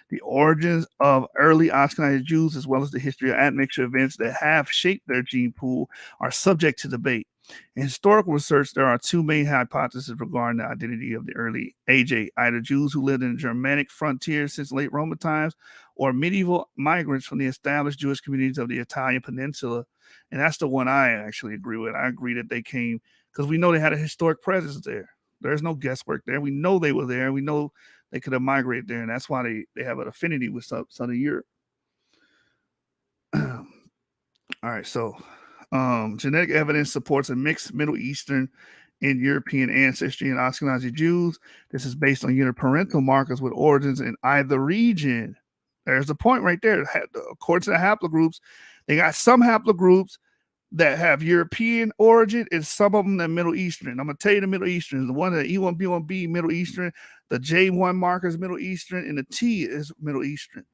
[SPEAKER 2] The origins of early Ashkenazi Jews, as well as the history of admixture events that have shaped their gene pool, are subject to debate. In historical research, there are 2 main hypotheses regarding the identity of the early AJ, either Jews who lived in the Germanic frontier since late Roman times, or medieval migrants from the established Jewish communities of the Italian peninsula. And that's the one I actually agree with. I agree that they came because we know they had a historic presence there. There's no guesswork there. We know they were there. We know they could have migrated there, and that's why they have an affinity with Southern Europe. All right, so genetic evidence supports a mixed Middle Eastern and European ancestry in Ashkenazi Jews. This is based on uniparental markers with origins in either region. There's the point right there. According to the haplogroups, they got some haplogroups that have European origin and some of them that Middle Eastern. I'm going to tell you the Middle Eastern. The one that E1B1B Middle Eastern, the J1 marker is Middle Eastern, and the T is Middle Eastern.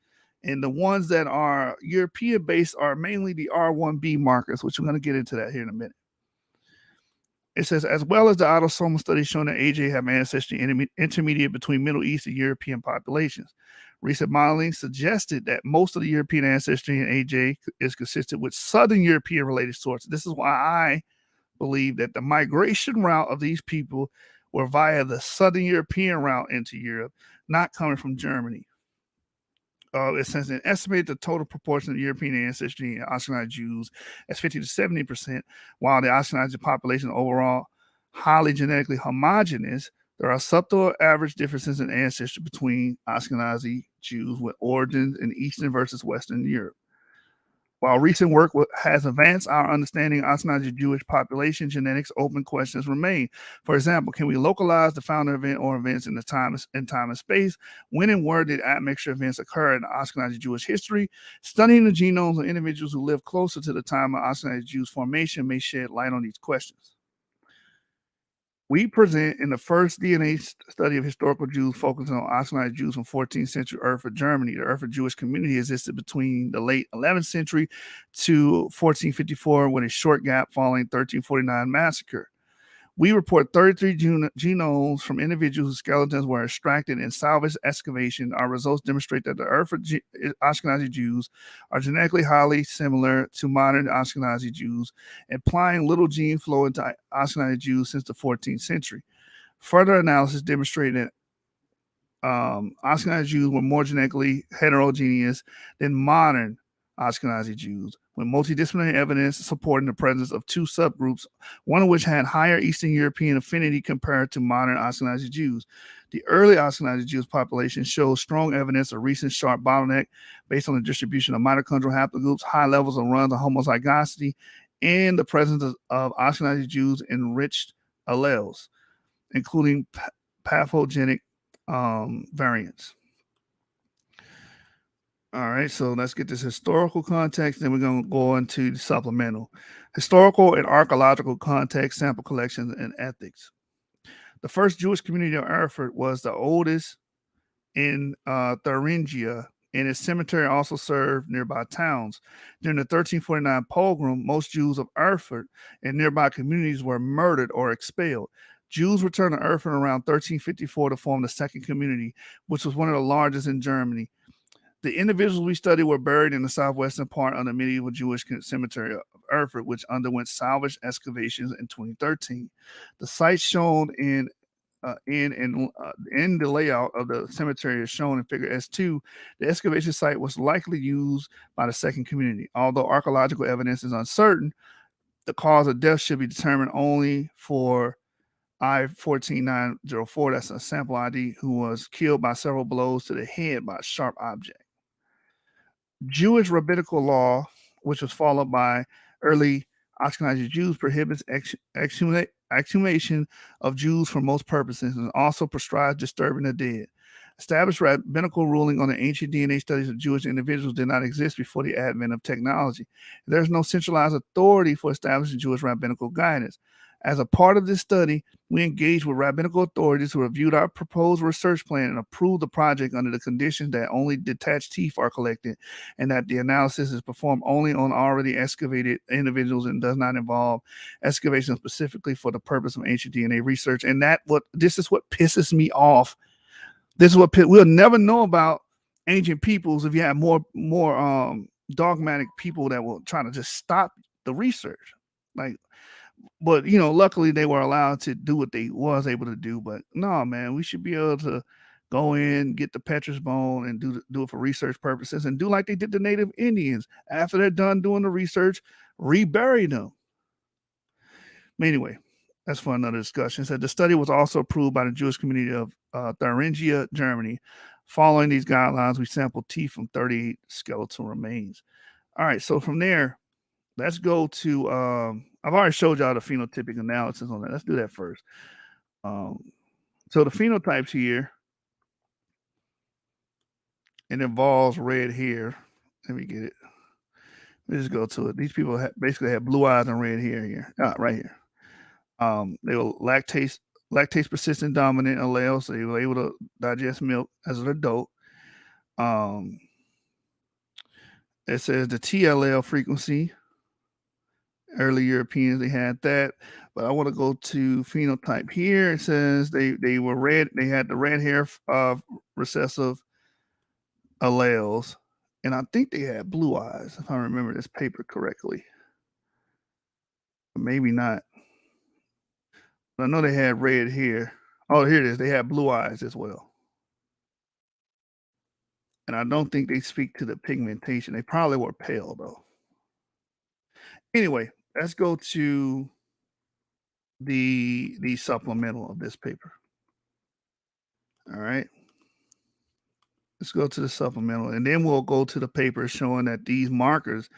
[SPEAKER 2] And the ones that are European based are mainly the R1B markers, which we're going to get into that here in a minute. It says, as well as the autosomal studies showing that AJ have ancestry intermediate between Middle East and European populations. Recent modeling suggested that most of the European ancestry in AJ is consistent with Southern European related sources. This is why I believe that the migration route of these people were via the Southern European route into Europe, not coming from Germany. It says an estimated the total proportion of European ancestry in Ashkenazi Jews as 50 to 70%, while the Ashkenazi population overall highly genetically homogeneous. There are subtle average differences in ancestry between Ashkenazi Jews with origins in Eastern versus Western Europe. While recent work has advanced our understanding of Ashkenazi Jewish population genetics, open questions remain. For example, can we localize the founder event or events in time and space? When and where did admixture events occur in Ashkenazi Jewish history? Studying the genomes of individuals who live closer to the time of Ashkenazi Jews formation may shed light on these questions. We present in the first DNA study of historical Jews focusing on Ashkenazi Jews from 14th century Erfurt, Germany. The Erfurt Jewish community existed between the late 11th century to 1454 with a short gap following 1349 massacre. We report 33 genomes from individuals whose skeletons were extracted in salvage excavation. Our results demonstrate that the Erfurt Ashkenazi Jews are genetically highly similar to modern Ashkenazi Jews, implying little gene flow into Ashkenazi Jews since the 14th century. Further analysis demonstrated that Ashkenazi Jews were more genetically heterogeneous than modern Ashkenazi Jews, with multidisciplinary evidence supporting the presence of 2 subgroups, one of which had higher Eastern European affinity compared to modern Ashkenazi Jews. The early Ashkenazi Jews population shows strong evidence of recent sharp bottleneck based on the distribution of mitochondrial haplogroups, high levels of runs of homozygosity, and the presence of Ashkenazi Jews enriched alleles, including pathogenic variants. All right, so let's get this historical context, then we're going to go into the supplemental. Historical and archaeological context, sample collections, and ethics. The first Jewish community of Erfurt was the oldest in Thuringia and its cemetery also served nearby towns. During the 1349 pogrom, most Jews of Erfurt and nearby communities were murdered or expelled. Jews returned to Erfurt around 1354 to form the second community, which was one of the largest in Germany. The individuals we studied were buried in the southwestern part of the medieval Jewish cemetery of Erfurt, which underwent salvage excavations in 2013. The site shown in the layout of the cemetery is shown in Figure S2. The excavation site was likely used by the second community. Although archaeological evidence is uncertain, the cause of death should be determined only for I-14904, that's a sample ID, who was killed by several blows to the head by a sharp object. Jewish rabbinical law, which was followed by early Ashkenazi Jews, prohibits exhumation of Jews for most purposes and also prescribes disturbing the dead. Established rabbinical ruling on the ancient DNA studies of Jewish individuals did not exist before the advent of technology. There's no centralized authority for establishing Jewish rabbinical guidance. As a part of this study, we engaged with rabbinical authorities who reviewed our proposed research plan and approved the project under the condition that only detached teeth are collected and that the analysis is performed only on already excavated individuals and does not involve excavation specifically for the purpose of ancient DNA research. And this is what pisses me off. This is what we'll never know about ancient peoples if you have more dogmatic people that will try to just stop the research. But luckily they were allowed to do what they was able to do. But no, man, we should be able to go in, get the Petrus bone, and do it for research purposes, and do like they did the Native Indians. After they're done doing the research, rebury them. Anyway, that's for another discussion. It said the study was also approved by the Jewish community of Thuringia, Germany. Following these guidelines, we sampled teeth from 38 skeletal remains. All right, so from there, let's go to I've already showed y'all the phenotypic analysis on that. Let's do that first. So the phenotypes here, it involves red hair. Let me get it. Let's just go to it. These people basically have blue eyes and red hair here. Right here. They were lactase persistent dominant allele, so they were able to digest milk as an adult. It says the T allele frequency. Early Europeans, they had that, but I want to go to phenotype here. It says they were red. They had the red hair recessive alleles, and I think they had blue eyes, if I remember this paper correctly. But maybe not. But I know they had red hair. Oh, here it is. They had blue eyes as well. And I don't think they speak to the pigmentation. They probably were pale, though. Anyway, let's go to the supplemental of this paper. All right. Let's go to the supplemental, and then we'll go to the paper showing that these markers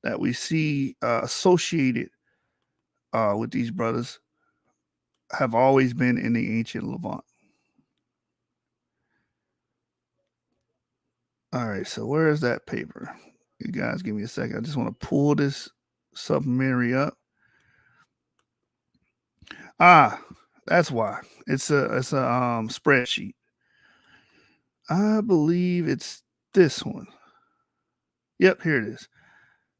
[SPEAKER 2] that we see associated with these brothers have always been in the ancient Levant. All right, so where is that paper? You guys give me a second. I just want to pull this supplementary up. That's why. It's a spreadsheet. I believe it's this one. Yep, here it is.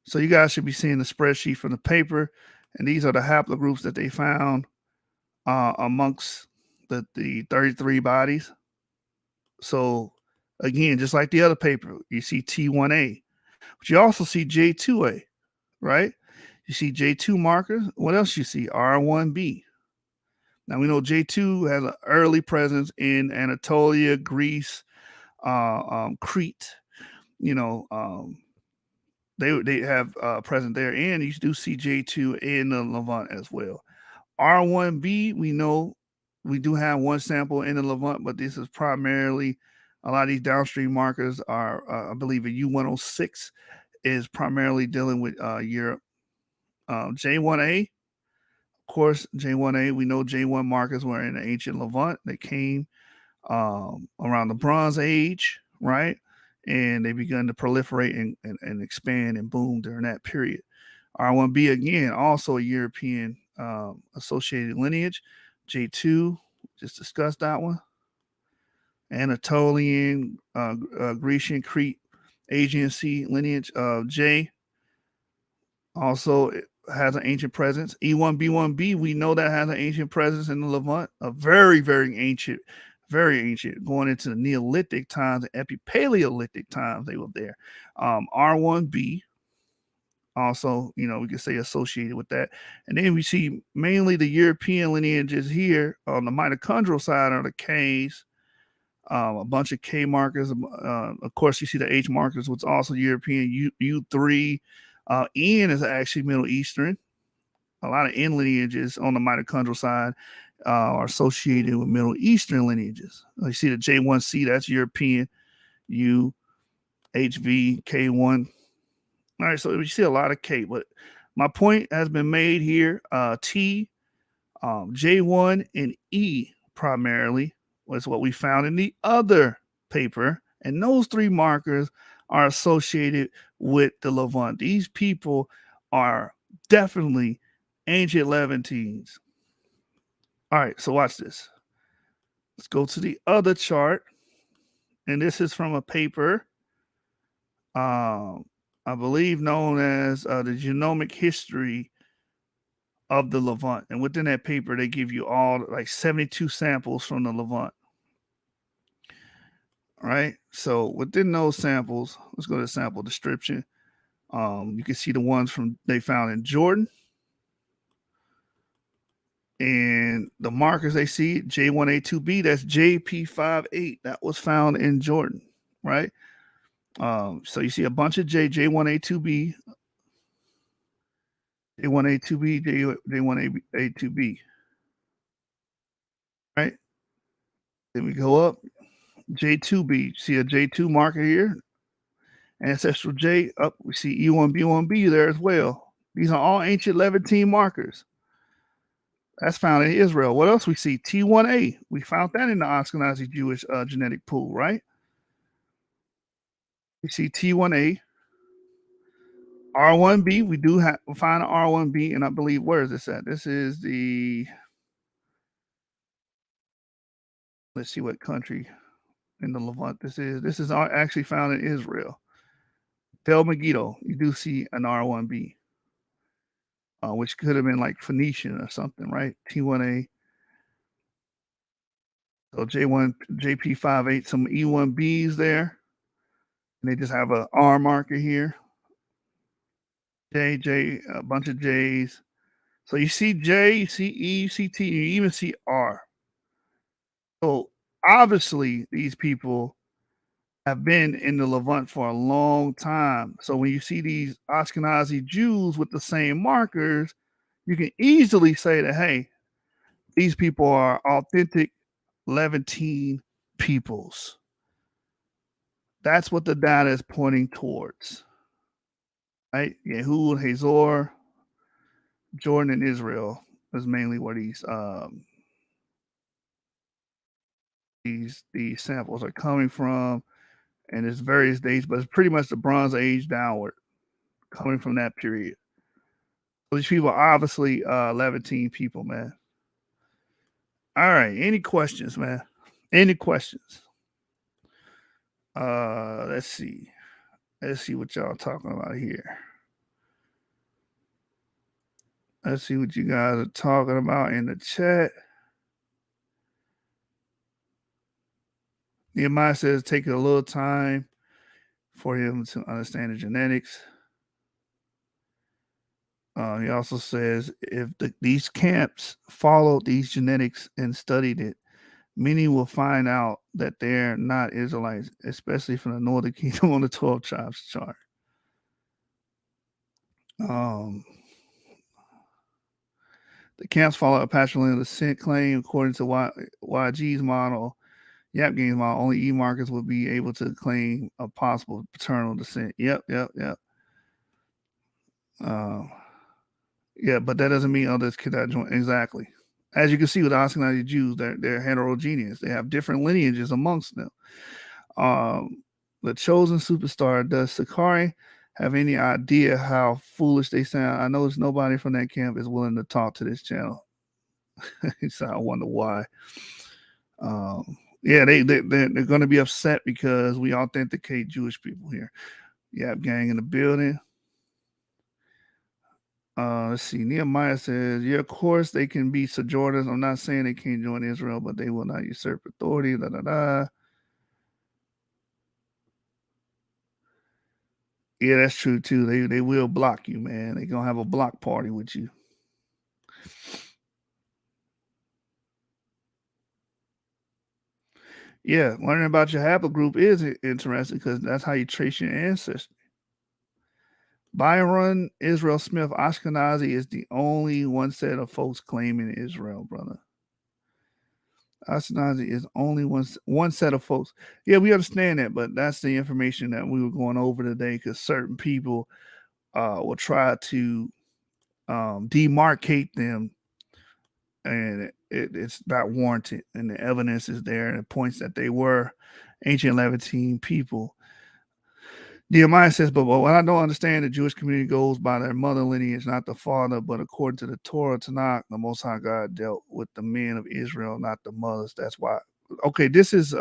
[SPEAKER 2] So you guys should be seeing the spreadsheet from the paper, and these are the haplogroups that they found amongst the 33 bodies. So again, just like the other paper, you see T1A, but you also see J2A, right? You see J2 markers. What else you see? R1B. Now we know J2 has an early presence in Anatolia, Greece, Crete. They have present there, and you do see J2 in the Levant as well. R1B, we know we do have one sample in the Levant, but this is primarily a lot of these downstream markers are, I believe, a U106 is primarily dealing with Europe. J1A, of course, J1A, we know J1 markers were in the ancient Levant. They came around the Bronze Age, right? And they began to proliferate and expand and boom during that period. R1B, again, also a European associated lineage. J2, just discussed that one. Anatolian, Grecian, Crete, Aegean lineage of J. Also it has an ancient presence. E1B1B, we know that has an ancient presence in the Levant, a very, very ancient, going into the Neolithic times and Epipaleolithic times. They were there. R1B, also, we could say associated with that. And then we see mainly the European lineages here on the mitochondrial side are the Ks, a bunch of K markers. Of course, you see the H markers, which is also European. U3, N is actually Middle Eastern. A lot of N lineages on the mitochondrial side are associated with Middle Eastern lineages. You see the J1C, that's European. U, HV, K1. All right, so we see a lot of K, but my point has been made here. T, J1, and E primarily was what we found in the other paper. And those three markers are associated with the Levant. These people are definitely ancient Levantines. All right, so watch this. Let's go to the other chart. And this is from a paper, I believe known as the Genomic History of the Levant. And within that paper, they give you all like 72 samples from the Levant. All right. So within those samples, let's go to the sample description. You can see the ones from they found in Jordan. And the markers they see, J1A2B, that's JP58. That was found in Jordan, right? So you see a bunch of J1A2B, J1A2B, J1A2B, right? Then we go up, J2B. See a J2 marker here, ancestral J. Up, we see E1B1B there as well. These are all ancient Levantine markers. That's found in Israel. What else we see? T1A. We found that in the Ashkenazi Jewish genetic pool, right? We see T1A. R1B. We do find an R1B, and I believe, where is this at? This is the, let's see what country in the Levant this is. This is actually found in Israel. Tel Megiddo. You do see an R1B. Which could have been like Phoenician or something, right? T1A. So J1, JP58, some E1Bs there. And they just have a R marker here. J, a bunch of J's. So you see J, you see E, you see T, you even see R. So obviously these people have been in the Levant for a long time. So when you see these Ashkenazi Jews with the same markers, you can easily say that, hey, these people are authentic Levantine peoples. That's what the data is pointing towards. Right? Yehud, Hazor, Jordan, and Israel is mainly where these samples are coming from, and it's various dates, but it's pretty much the Bronze Age downward, coming from that period. So these people are obviously Levantine people, man. All right, any questions, man? Any questions? Let's see. Let's see what y'all talking about here. Let's see what you guys are talking about in the chat. Nehemiah says take a little time for him to understand the genetics. He also says if these camps followed these genetics and studied it, many will find out that they're not Israelites, especially from the northern kingdom on the 12 tribes chart. The camps follow a patrilineal descent claim according to YG's model. YAP game's model, only E markers will be able to claim a possible paternal descent. Yep. Yeah, but that doesn't mean others cannot join. Exactly. As you can see with the Ashkenazi Jews, they're heterogeneous. They have different lineages amongst them. The chosen superstar, does Sakari have any idea how foolish they sound? I notice nobody from that camp is willing to talk to this channel. So I wonder why. Yeah, they're going to be upset because we authenticate Jewish people here. YAP gang in the building. Let's see. Nehemiah says, yeah, of course they can be sojourners. I'm not saying they can't join Israel, but they will not usurp authority. Da, da, da. Yeah, that's true too. They will block you, man. They're gonna have a block party with you. Yeah, learning about your haplogroup is interesting because that's how you trace your ancestry. Byron Israel Smith Ashkenazi is the only one set of folks claiming Israel, brother. Ashkenazi is only one set of folks. Yeah, we understand that, but that's the information that we were going over today because certain people will try to demarcate them, and it's not warranted, and the evidence is there, and it points that they were ancient Levantine people. Nehemiah says, but what I don't understand, the Jewish community goes by their mother lineage, not the father, but according to the Torah Tanakh, the Most High God dealt with the men of Israel, not the mothers. That's why. Okay, this is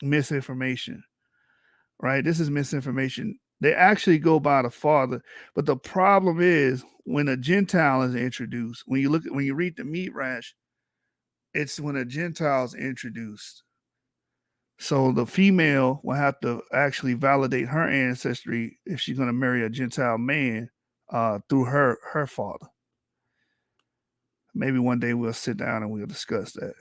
[SPEAKER 2] misinformation, right? This is misinformation. They actually go by the father, but the problem is when a Gentile is introduced. When you read the Midrash, it's when a Gentile is introduced. So the female will have to actually validate her ancestry if she's going to marry a Gentile man through her father. Maybe one day we'll sit down and we'll discuss that.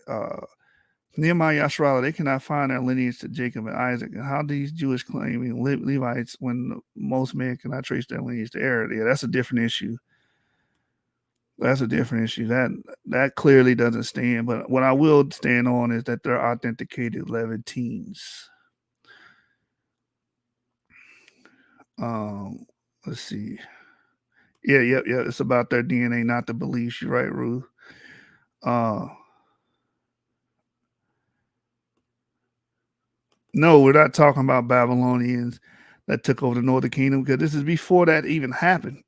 [SPEAKER 2] Nehemiah, YASHAR-YA'OH, they cannot find their lineage to Jacob and Isaac. And how these Jewish claiming Levites when most men cannot trace their lineage to Aaron? Yeah, that's a different issue. That's a different issue. That clearly doesn't stand. But what I will stand on is that they're authenticated Levantines. Let's see. Yeah. It's about their DNA, not the beliefs. You're right, Ruth. No, we're not talking about Babylonians that took over the northern kingdom because this is before that even happened.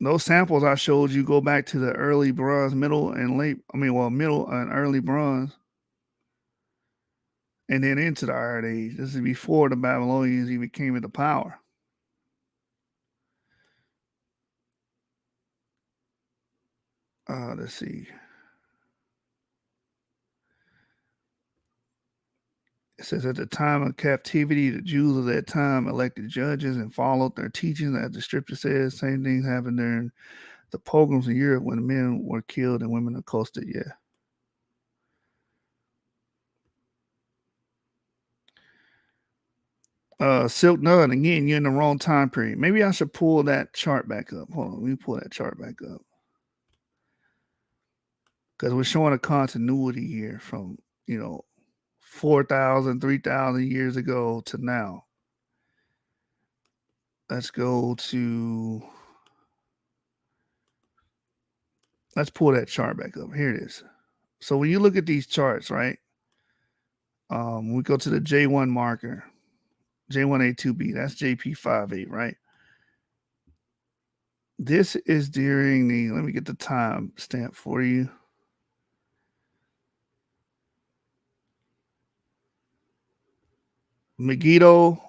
[SPEAKER 2] Those samples I showed you go back to the early bronze, middle and middle and early bronze, and then into the Iron Age. This is before the Babylonians even came into power. Let's see. It says at the time of captivity, the Jews of that time elected judges and followed their teachings. As the scripture says, same things happened during the pogroms in Europe when men were killed and women accosted. Yeah. Silk Nun, again, you're in the wrong time period. Maybe I should pull that chart back up. Hold on, let me pull that chart back up. Because we're showing a continuity here from, 4,000, 3,000 years ago to now. Let's pull that chart back up. Here it is. So when you look at these charts, right? We go to the J1 marker, J1A2B, that's JP58, right? This is during let me get the time stamp for you. Megiddo,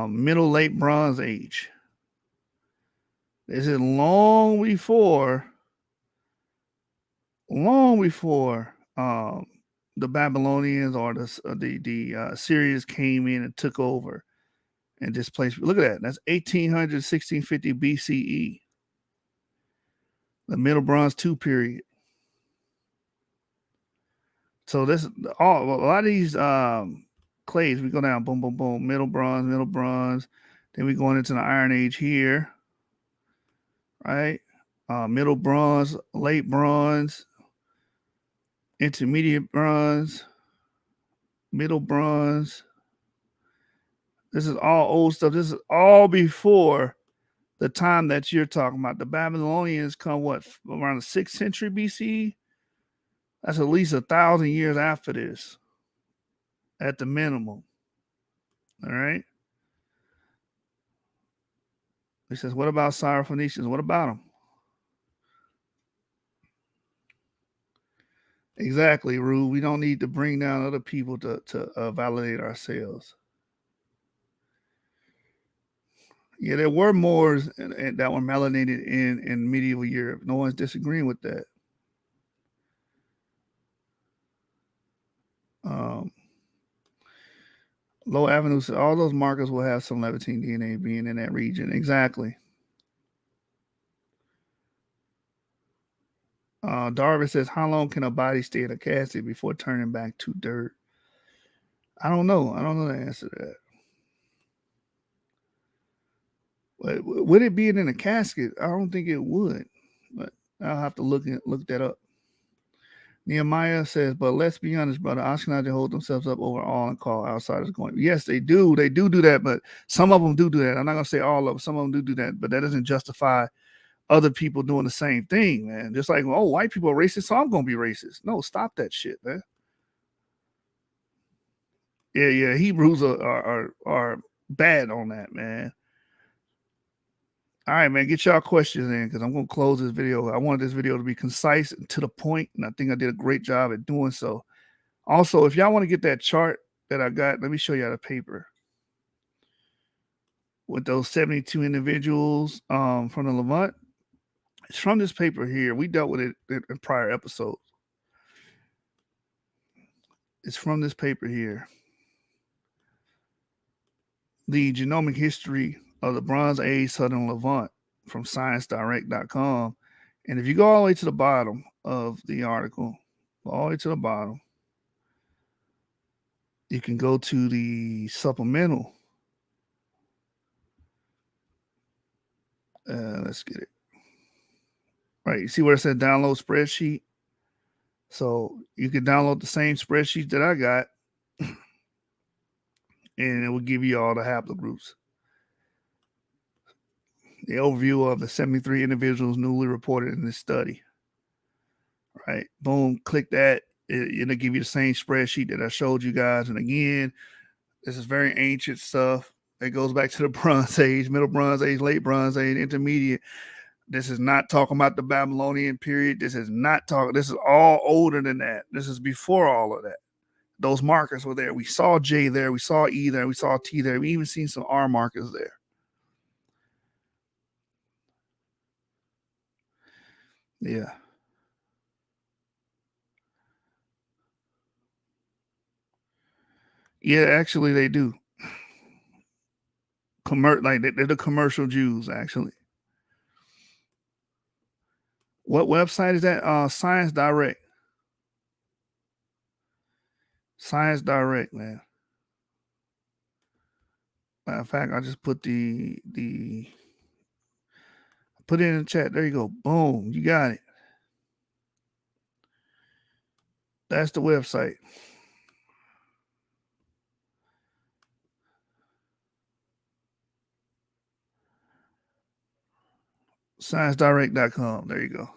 [SPEAKER 2] Middle Late Bronze Age. This is long before the Babylonians or the Assyrians came in and took over and displaced. Look at that. That's 1800, 1650 BCE. The Middle Bronze II period. So this a lot of these clays, we go down, boom, boom, boom, middle bronze. Then we going into the Iron Age here, right? Middle bronze, late bronze, intermediate bronze, middle bronze. This is all old stuff. This is all before the time that you're talking about. The Babylonians come around the 6th century BC. That's at least 1,000 years after this, at the minimum. All right. He says, what about Syrophoenicians? What about them? Exactly, Rue. We don't need to bring down other people to validate ourselves. Yeah, there were Moors that were melanated in medieval Europe. No one's disagreeing with that. Um, Low Avenue said all those markers will have some Levantine DNA being in that region. Exactly. Darvin says, how long can a body stay in a casket before turning back to dirt? I don't know. I don't know the answer to that. But would it be in a casket? I don't think it would. But I'll have to look that up. Nehemiah says, but let's be honest, brother. Ashkenazi hold themselves up over all and call outsiders going. Yes, they do. They do that, but some of them do that. I'm not going to say all of them. Some of them do that, but that doesn't justify other people doing the same thing, man. Just like, oh, white people are racist, so I'm going to be racist. No, stop that shit, man. Yeah. Hebrews are bad on that, man. All right, man. Get y'all questions in because I'm going to close this video. I wanted this video to be concise and to the point, and I think I did a great job at doing so. Also, if y'all want to get that chart that I got, let me show y'all the paper with those 72 individuals from the Levant. It's from this paper here. We dealt with it in prior episodes. It's from this paper here. The genomic history of the Bronze Age Southern Levant from ScienceDirect.com. And if you go all the way to the bottom of the article, all the way to the bottom, you can go to the supplemental. Let's get it. Right. You see where it said download spreadsheet? So you can download the same spreadsheet that I got, and it will give you all the haplogroups. The overview of the 73 individuals newly reported in this study. Right. Boom. Click that. It'll give you the same spreadsheet that I showed you guys. And again, this is very ancient stuff. It goes back to the Bronze Age, Middle Bronze Age, Late Bronze Age, Intermediate. This is not talking about the Babylonian period. This is all older than that. This is before all of that. Those markers were there. We saw J there. We saw E there. We saw T there. We even seen some R markers there. Yeah. Yeah, actually they do. Like they're the commercial Jews, actually. What website is that? Science Direct. Science Direct, man. Matter of fact, I just put put it in the chat. There you go. Boom. You got it. That's the website. ScienceDirect.com. There you go.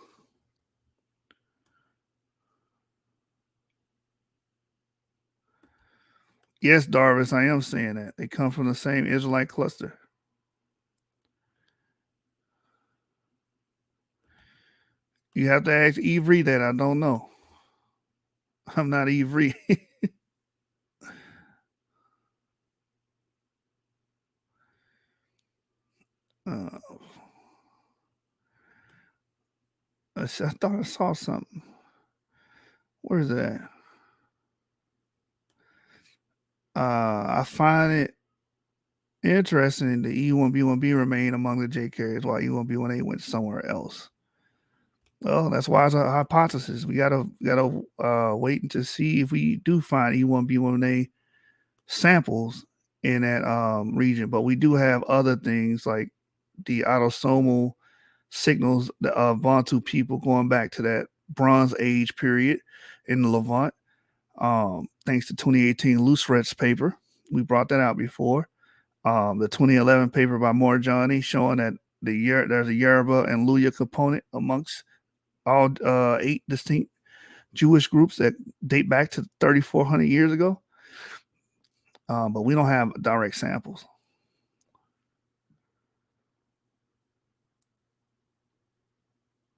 [SPEAKER 2] Yes, Darvis, I am saying that. They come from the same Israelite cluster. You have to ask Ivry that. I don't know. I'm not Ivry. uh, I thought I saw something. Where is that? I find it interesting that E1B1B remain among the J carriers while E1B1A went somewhere else. Well, that's why it's a hypothesis. We gotta wait to see if we do find E1B1A samples in that region. But we do have other things like the autosomal signals of Bantu people going back to that Bronze Age period in the Levant. Thanks to 2018 Loose paper, we brought that out before. The 2011 paper by Morjani showing that there's a Yoruba and Luya component amongst all 8 distinct Jewish groups that date back to 3,400 years ago. But we don't have direct samples.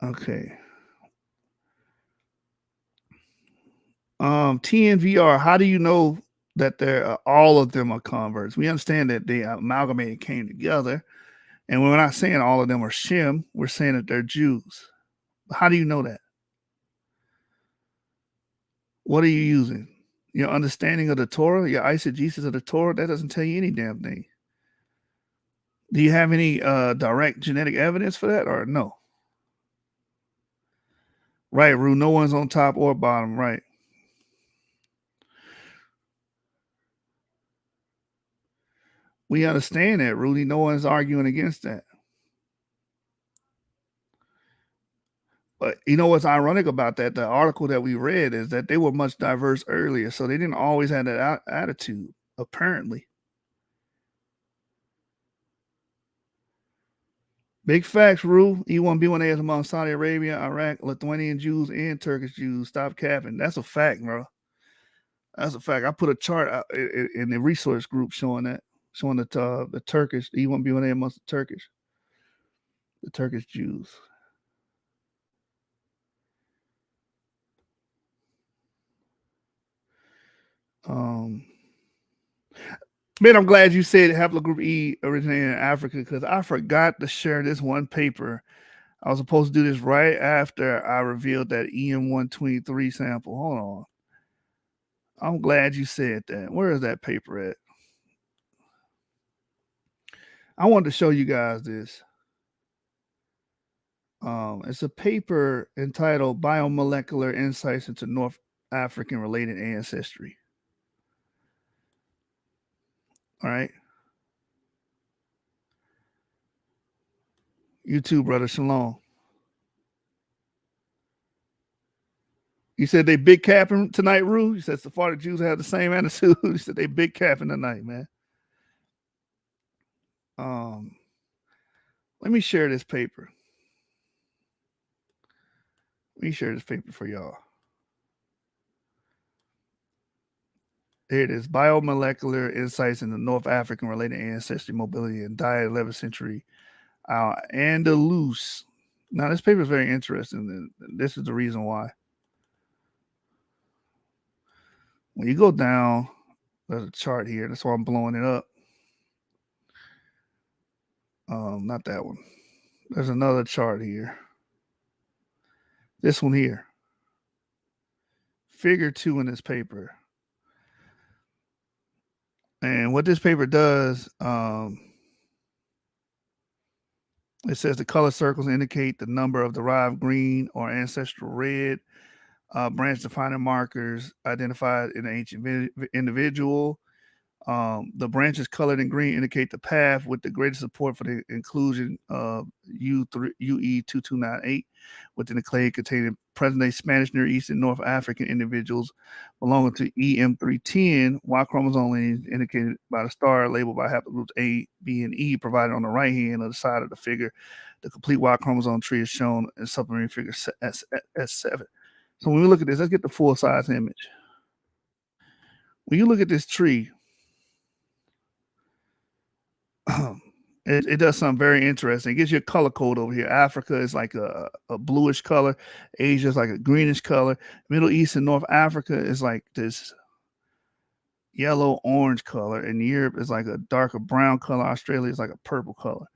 [SPEAKER 2] Okay. TNVR, how do you know that they're all of them are converts? We understand that they amalgamated, came together, and we're not saying all of them are Shem. We're saying that they're Jews. How do you know that? What are you using? Your understanding of the Torah, your eisegesis of the Torah? That doesn't tell you any damn thing. Do you have any direct genetic evidence for that, or no? Right, Rue. No one's on top or bottom. Right. We understand that, Rudy. No one's arguing against that. But you know what's ironic about that? The article that we read is that they were much diverse earlier, so they didn't always have that attitude. Apparently, big facts. Rule E1B1A is among Saudi Arabia, Iraq, Lithuanian Jews, and Turkish Jews. Stop capping. That's a fact, bro. That's a fact. I put a chart out in the resource group showing that, showing the Turkish E1B1A amongst the Turkish Jews. Man, I'm glad you said haplogroup E originated in Africa because I forgot to share this one paper. I was supposed to do this right after I revealed that EM123 sample. Hold on. I'm glad you said that. Where is that paper at? I wanted to show you guys this. It's a paper entitled Biomolecular Insights into North African Related Ancestry. All right. You too, brother. Shalom. You said they big capping tonight, Rue? You said Sephardic Jews have the same attitude. You said they big capping tonight, man. Let me share this paper. Let me share this paper for y'all. Here it is. Biomolecular Insights into North African Related Ancestry, Mobility, and Diet, 11th Century Andalus. Now, this paper is very interesting. And this is the reason why. When you go down, there's a chart here. That's why I'm blowing it up. Not that one. There's another chart here. This one here. Figure 2 in this paper. And what this paper does, it says the color circles indicate the number of derived green or ancestral red branch defining markers identified in the ancient individual. The branches colored in green indicate the path with the greatest support for the inclusion of UE2298 within the clade containing present-day Spanish, Near East, and North African individuals belonging to EM310. Y chromosome lineage indicated by the star labeled by haplogroups A, B, and E provided on the right hand of the side of the figure. The complete Y chromosome tree is shown in supplementary figure S7. So when we look at this, let's get the full-size image. When you look at this tree, it does something very interesting. It gives you a color code over here. Africa is like a bluish color. Asia is like a greenish color. Middle East and North Africa is like this yellow orange color. And Europe is like a darker brown color. Australia is like a purple color.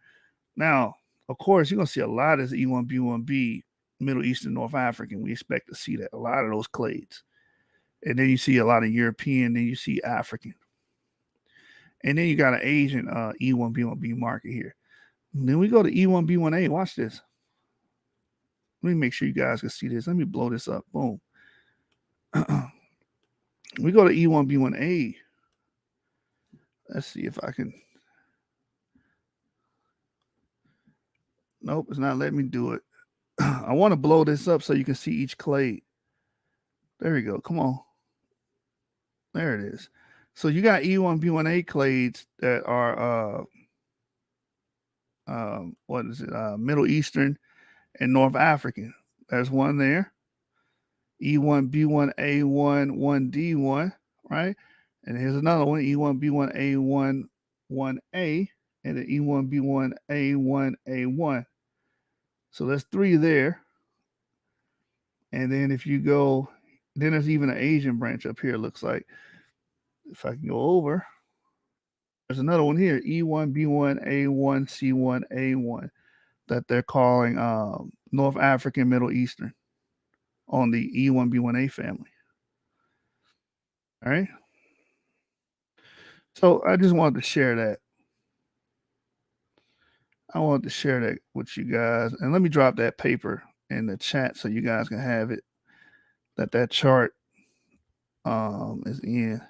[SPEAKER 2] Now, of course, you're going to see a lot of E1B1B, Middle East and North African. We expect to see that, a lot of those clades. And then you see a lot of European, then you see African. And then you got an Asian E1B1B marker here. And then we go to E1B1A. Watch this. Let me make sure you guys can see this. Let me blow this up. Boom. We go to E1B1A. Let's see if I can. Nope, it's not letting me do it. I want to blow this up so you can see each clade. There we go. Come on. There it is. So you got E1B1A clades that are what is it? Middle Eastern and North African. There's one there. E1B1A1 1D1, right? And here's another one, E1B1A1 1A, and then E1B1A1A1. So that's 3 there. And then if you go Then there's even an Asian branch up here, looks like. If I can go over, there's another one here, E1, B1, A1, C1, A1, that they're calling North African Middle Eastern on the E1, B1A family. All right. So I just wanted to share that. I wanted to share that with you guys. And let me drop that paper in the chat so you guys can have it. That chart is in.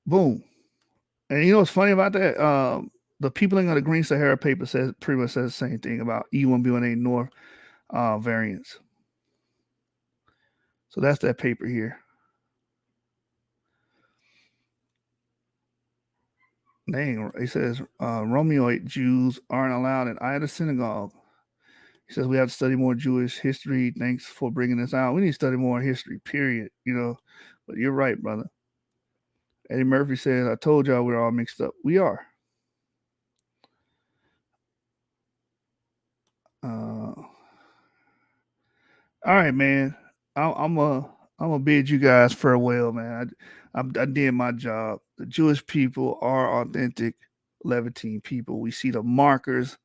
[SPEAKER 2] Boom. And you know what's funny about that? The peopling of the Green Sahara paper says pretty much says the same thing about E1, B1A North variants. So that's that paper here. Dang, it says Romeoid Jews aren't allowed in either synagogue. He says we have to study more Jewish history. Thanks for bringing this out. We need to study more history, period. You know, but you're right, brother. Eddie Murphy says, I told y'all we're all mixed up. We are. All right, man. I'm gonna bid you guys farewell, man. I did my job. The Jewish people are authentic Levantine people. We see the markers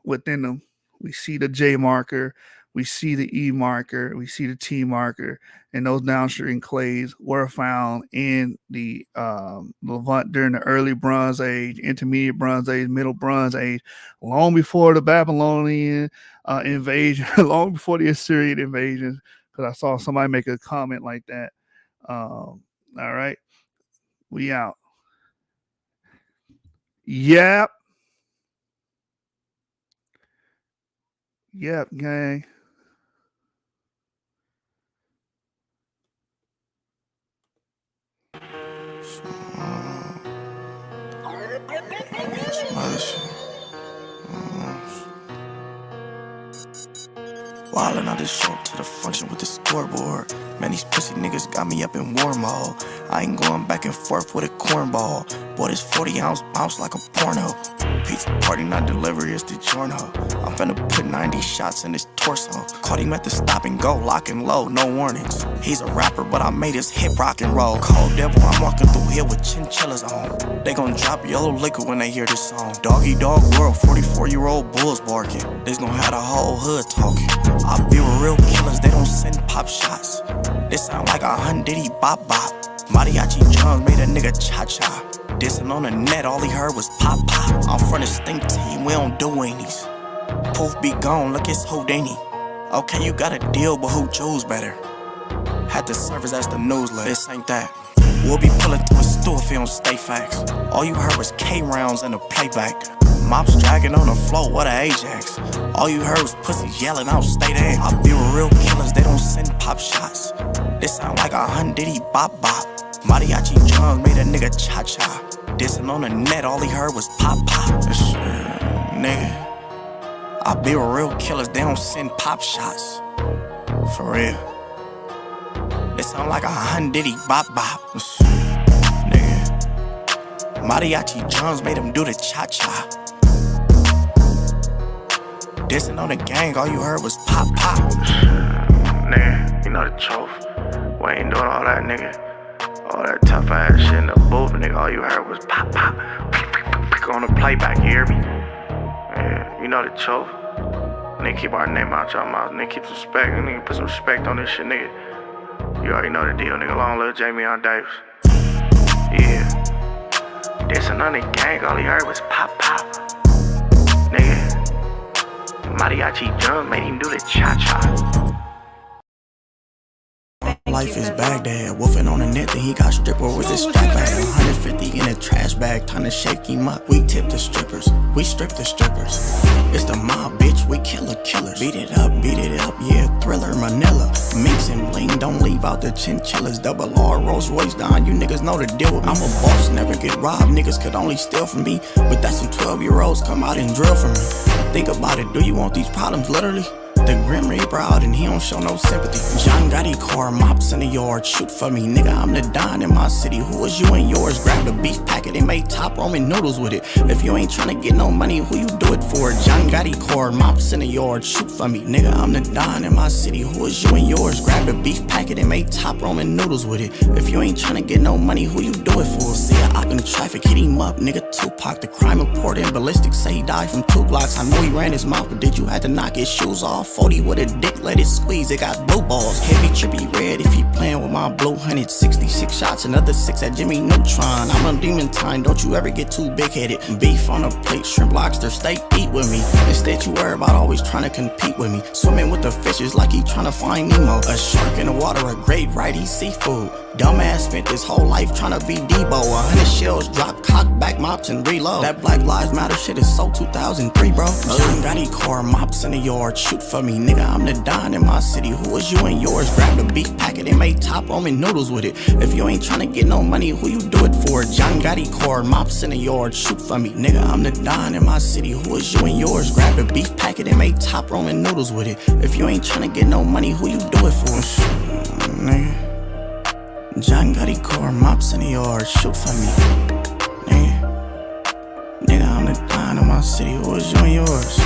[SPEAKER 2] within them. We see the J marker, we see the E marker, we see the T marker, and those downstream clays were found in the Levant during the early Bronze Age, intermediate Bronze Age, middle Bronze Age, long before the Babylonian invasion, long before the Assyrian invasion, because I saw somebody make a comment like that. All right, we out. Yep. Yep, gang.
[SPEAKER 1] Wildin' out this show to the function with the scoreboard. Man, these pussy niggas got me up in war mode. I ain't going back and forth with a cornball. Boy, this 40-ounce bounce like a porno. Pizza party, not delivery, it's the giorno. I'm finna put 90 shots in his torso. Caught him at the stop and go, lock and load, no warnings. He's a rapper, but I made his hit rock and roll. Cold devil, I'm walking through here with chinchillas on. They gon' drop yellow liquor when they hear this song. Doggy dog world, 44-year-old bulls barking. They's gon' have the whole hood talking. I be with real killers, they don't send pop shots. They sound like a hundity bop bop. Mariachi drums made a nigga cha-cha. Dissing on the net, all he heard was pop pop. I'm from the stink team, we don't do weenies. Poof be gone, look it's Houdini. Okay, you got a deal, but who chose better? Had to service as the newsletter, this ain't that. We'll be pulling through a store if you don't stay facts. All you heard was K rounds and a playback. Mops dragging on the floor, what a Ajax. All you heard was pussies yelling out, stay there. I be with real killers, they don't send pop shots. They sound like a hundity bop bop. Mariachi drums made a nigga cha-cha. Dissing on the net, all he heard was pop pop. Nigga, I be with real killers, they don't send pop shots. For real. They sound like a hundity bop bop. Nigga, mariachi drums made him do the cha-cha. Dissing on the gang, all you heard was pop pop. Nigga, you know the truth. We ain't doing all that, nigga. All that tough ass shit in the booth, nigga. All you heard was pop pop. On the playback, you hear me? Yeah, you know the truth. Nigga, keep our name out y'all mouth. Nigga, keep some respect. Nigga, put some respect on this shit, nigga. You already know the deal, nigga. Long live Jamie on Davis. Yeah. Dissing on the gang, all he heard was pop pop. Nigga. Mariachi drums made him do the cha-cha. Life is Baghdad, wolfing on the net, then he got stripper with his strap bag. 150 in a trash bag, time to shake him up. We tip the strippers, we strip the strippers. It's the mob, bitch, we killers. Beat it up, yeah, Thriller, Manila. Mix and bling, don't leave out the chinchillas. Double R, Rolls Royce down, you niggas know the deal with me. I'm a boss, never get robbed, niggas could only steal from me. But that's some 12-year-olds come out and drill for me. Think about it, do you want these problems literally? The Grim Reaper out and he don't show no sympathy. John Gotti car, mops in the yard, shoot for me. Nigga, I'm the Don in my city. Who is you and yours? Grab the beef packet and make top Roman noodles with it. If you ain't tryna get no money, who you do it for? John Gotti car, mops in the yard, shoot for me. Nigga, I'm the Don in my city. Who is you and yours? Grab the beef packet and make top Roman noodles with it. If you ain't tryna get no money, who you do it for? See a op in traffic, hit him up, nigga. Tupac, the crime report in ballistics say he died from 2 blocks. I know he ran his mouth, but did you have to knock his shoes off? 40 with a dick, let it squeeze, it got blue balls. Heavy trippy red if he playing with my blue 166 shots, another 6 at Jimmy Neutron. I'm a demon time, don't you ever get too big headed. Beef on a plate, shrimp, lobster, steak, eat with me. Instead you worry about always trying to compete with me. Swimming with the fishes like he trying to find Nemo. A shark in the water, a great right, he seafood. Dumbass spent his whole life trying to be Debo. 100 shells, drop, cock, back, mops, and reload. That Black Lives Matter shit is so 2003, bro. John Gotti car, mops in the yard, shoot for me. Nigga, I'm the Don in my city. Who is you and yours? Grab the beef packet and make top Roman noodles with it. If you ain't tryna get no money, who you do it for? John Gotti car, mops in the yard, shoot for me. Nigga, I'm the Don in my city. Who is you and yours? Grab the beef packet and make top Roman noodles with it. If you ain't tryna get no money, who you do it for? Nigga, John Gotti car, mops in the yard, shoot for me. Nigga, I'm the Don in my city. Who is you and yours?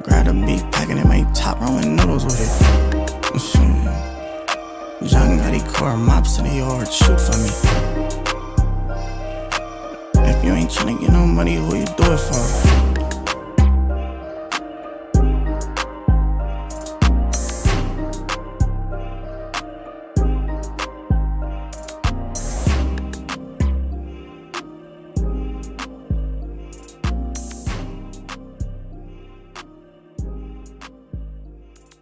[SPEAKER 1] Grab the beef packet and make top Roman noodles with it. John Gotti car, mops in the yard, shoot for me. If you ain't tryna get no money, who you do it for?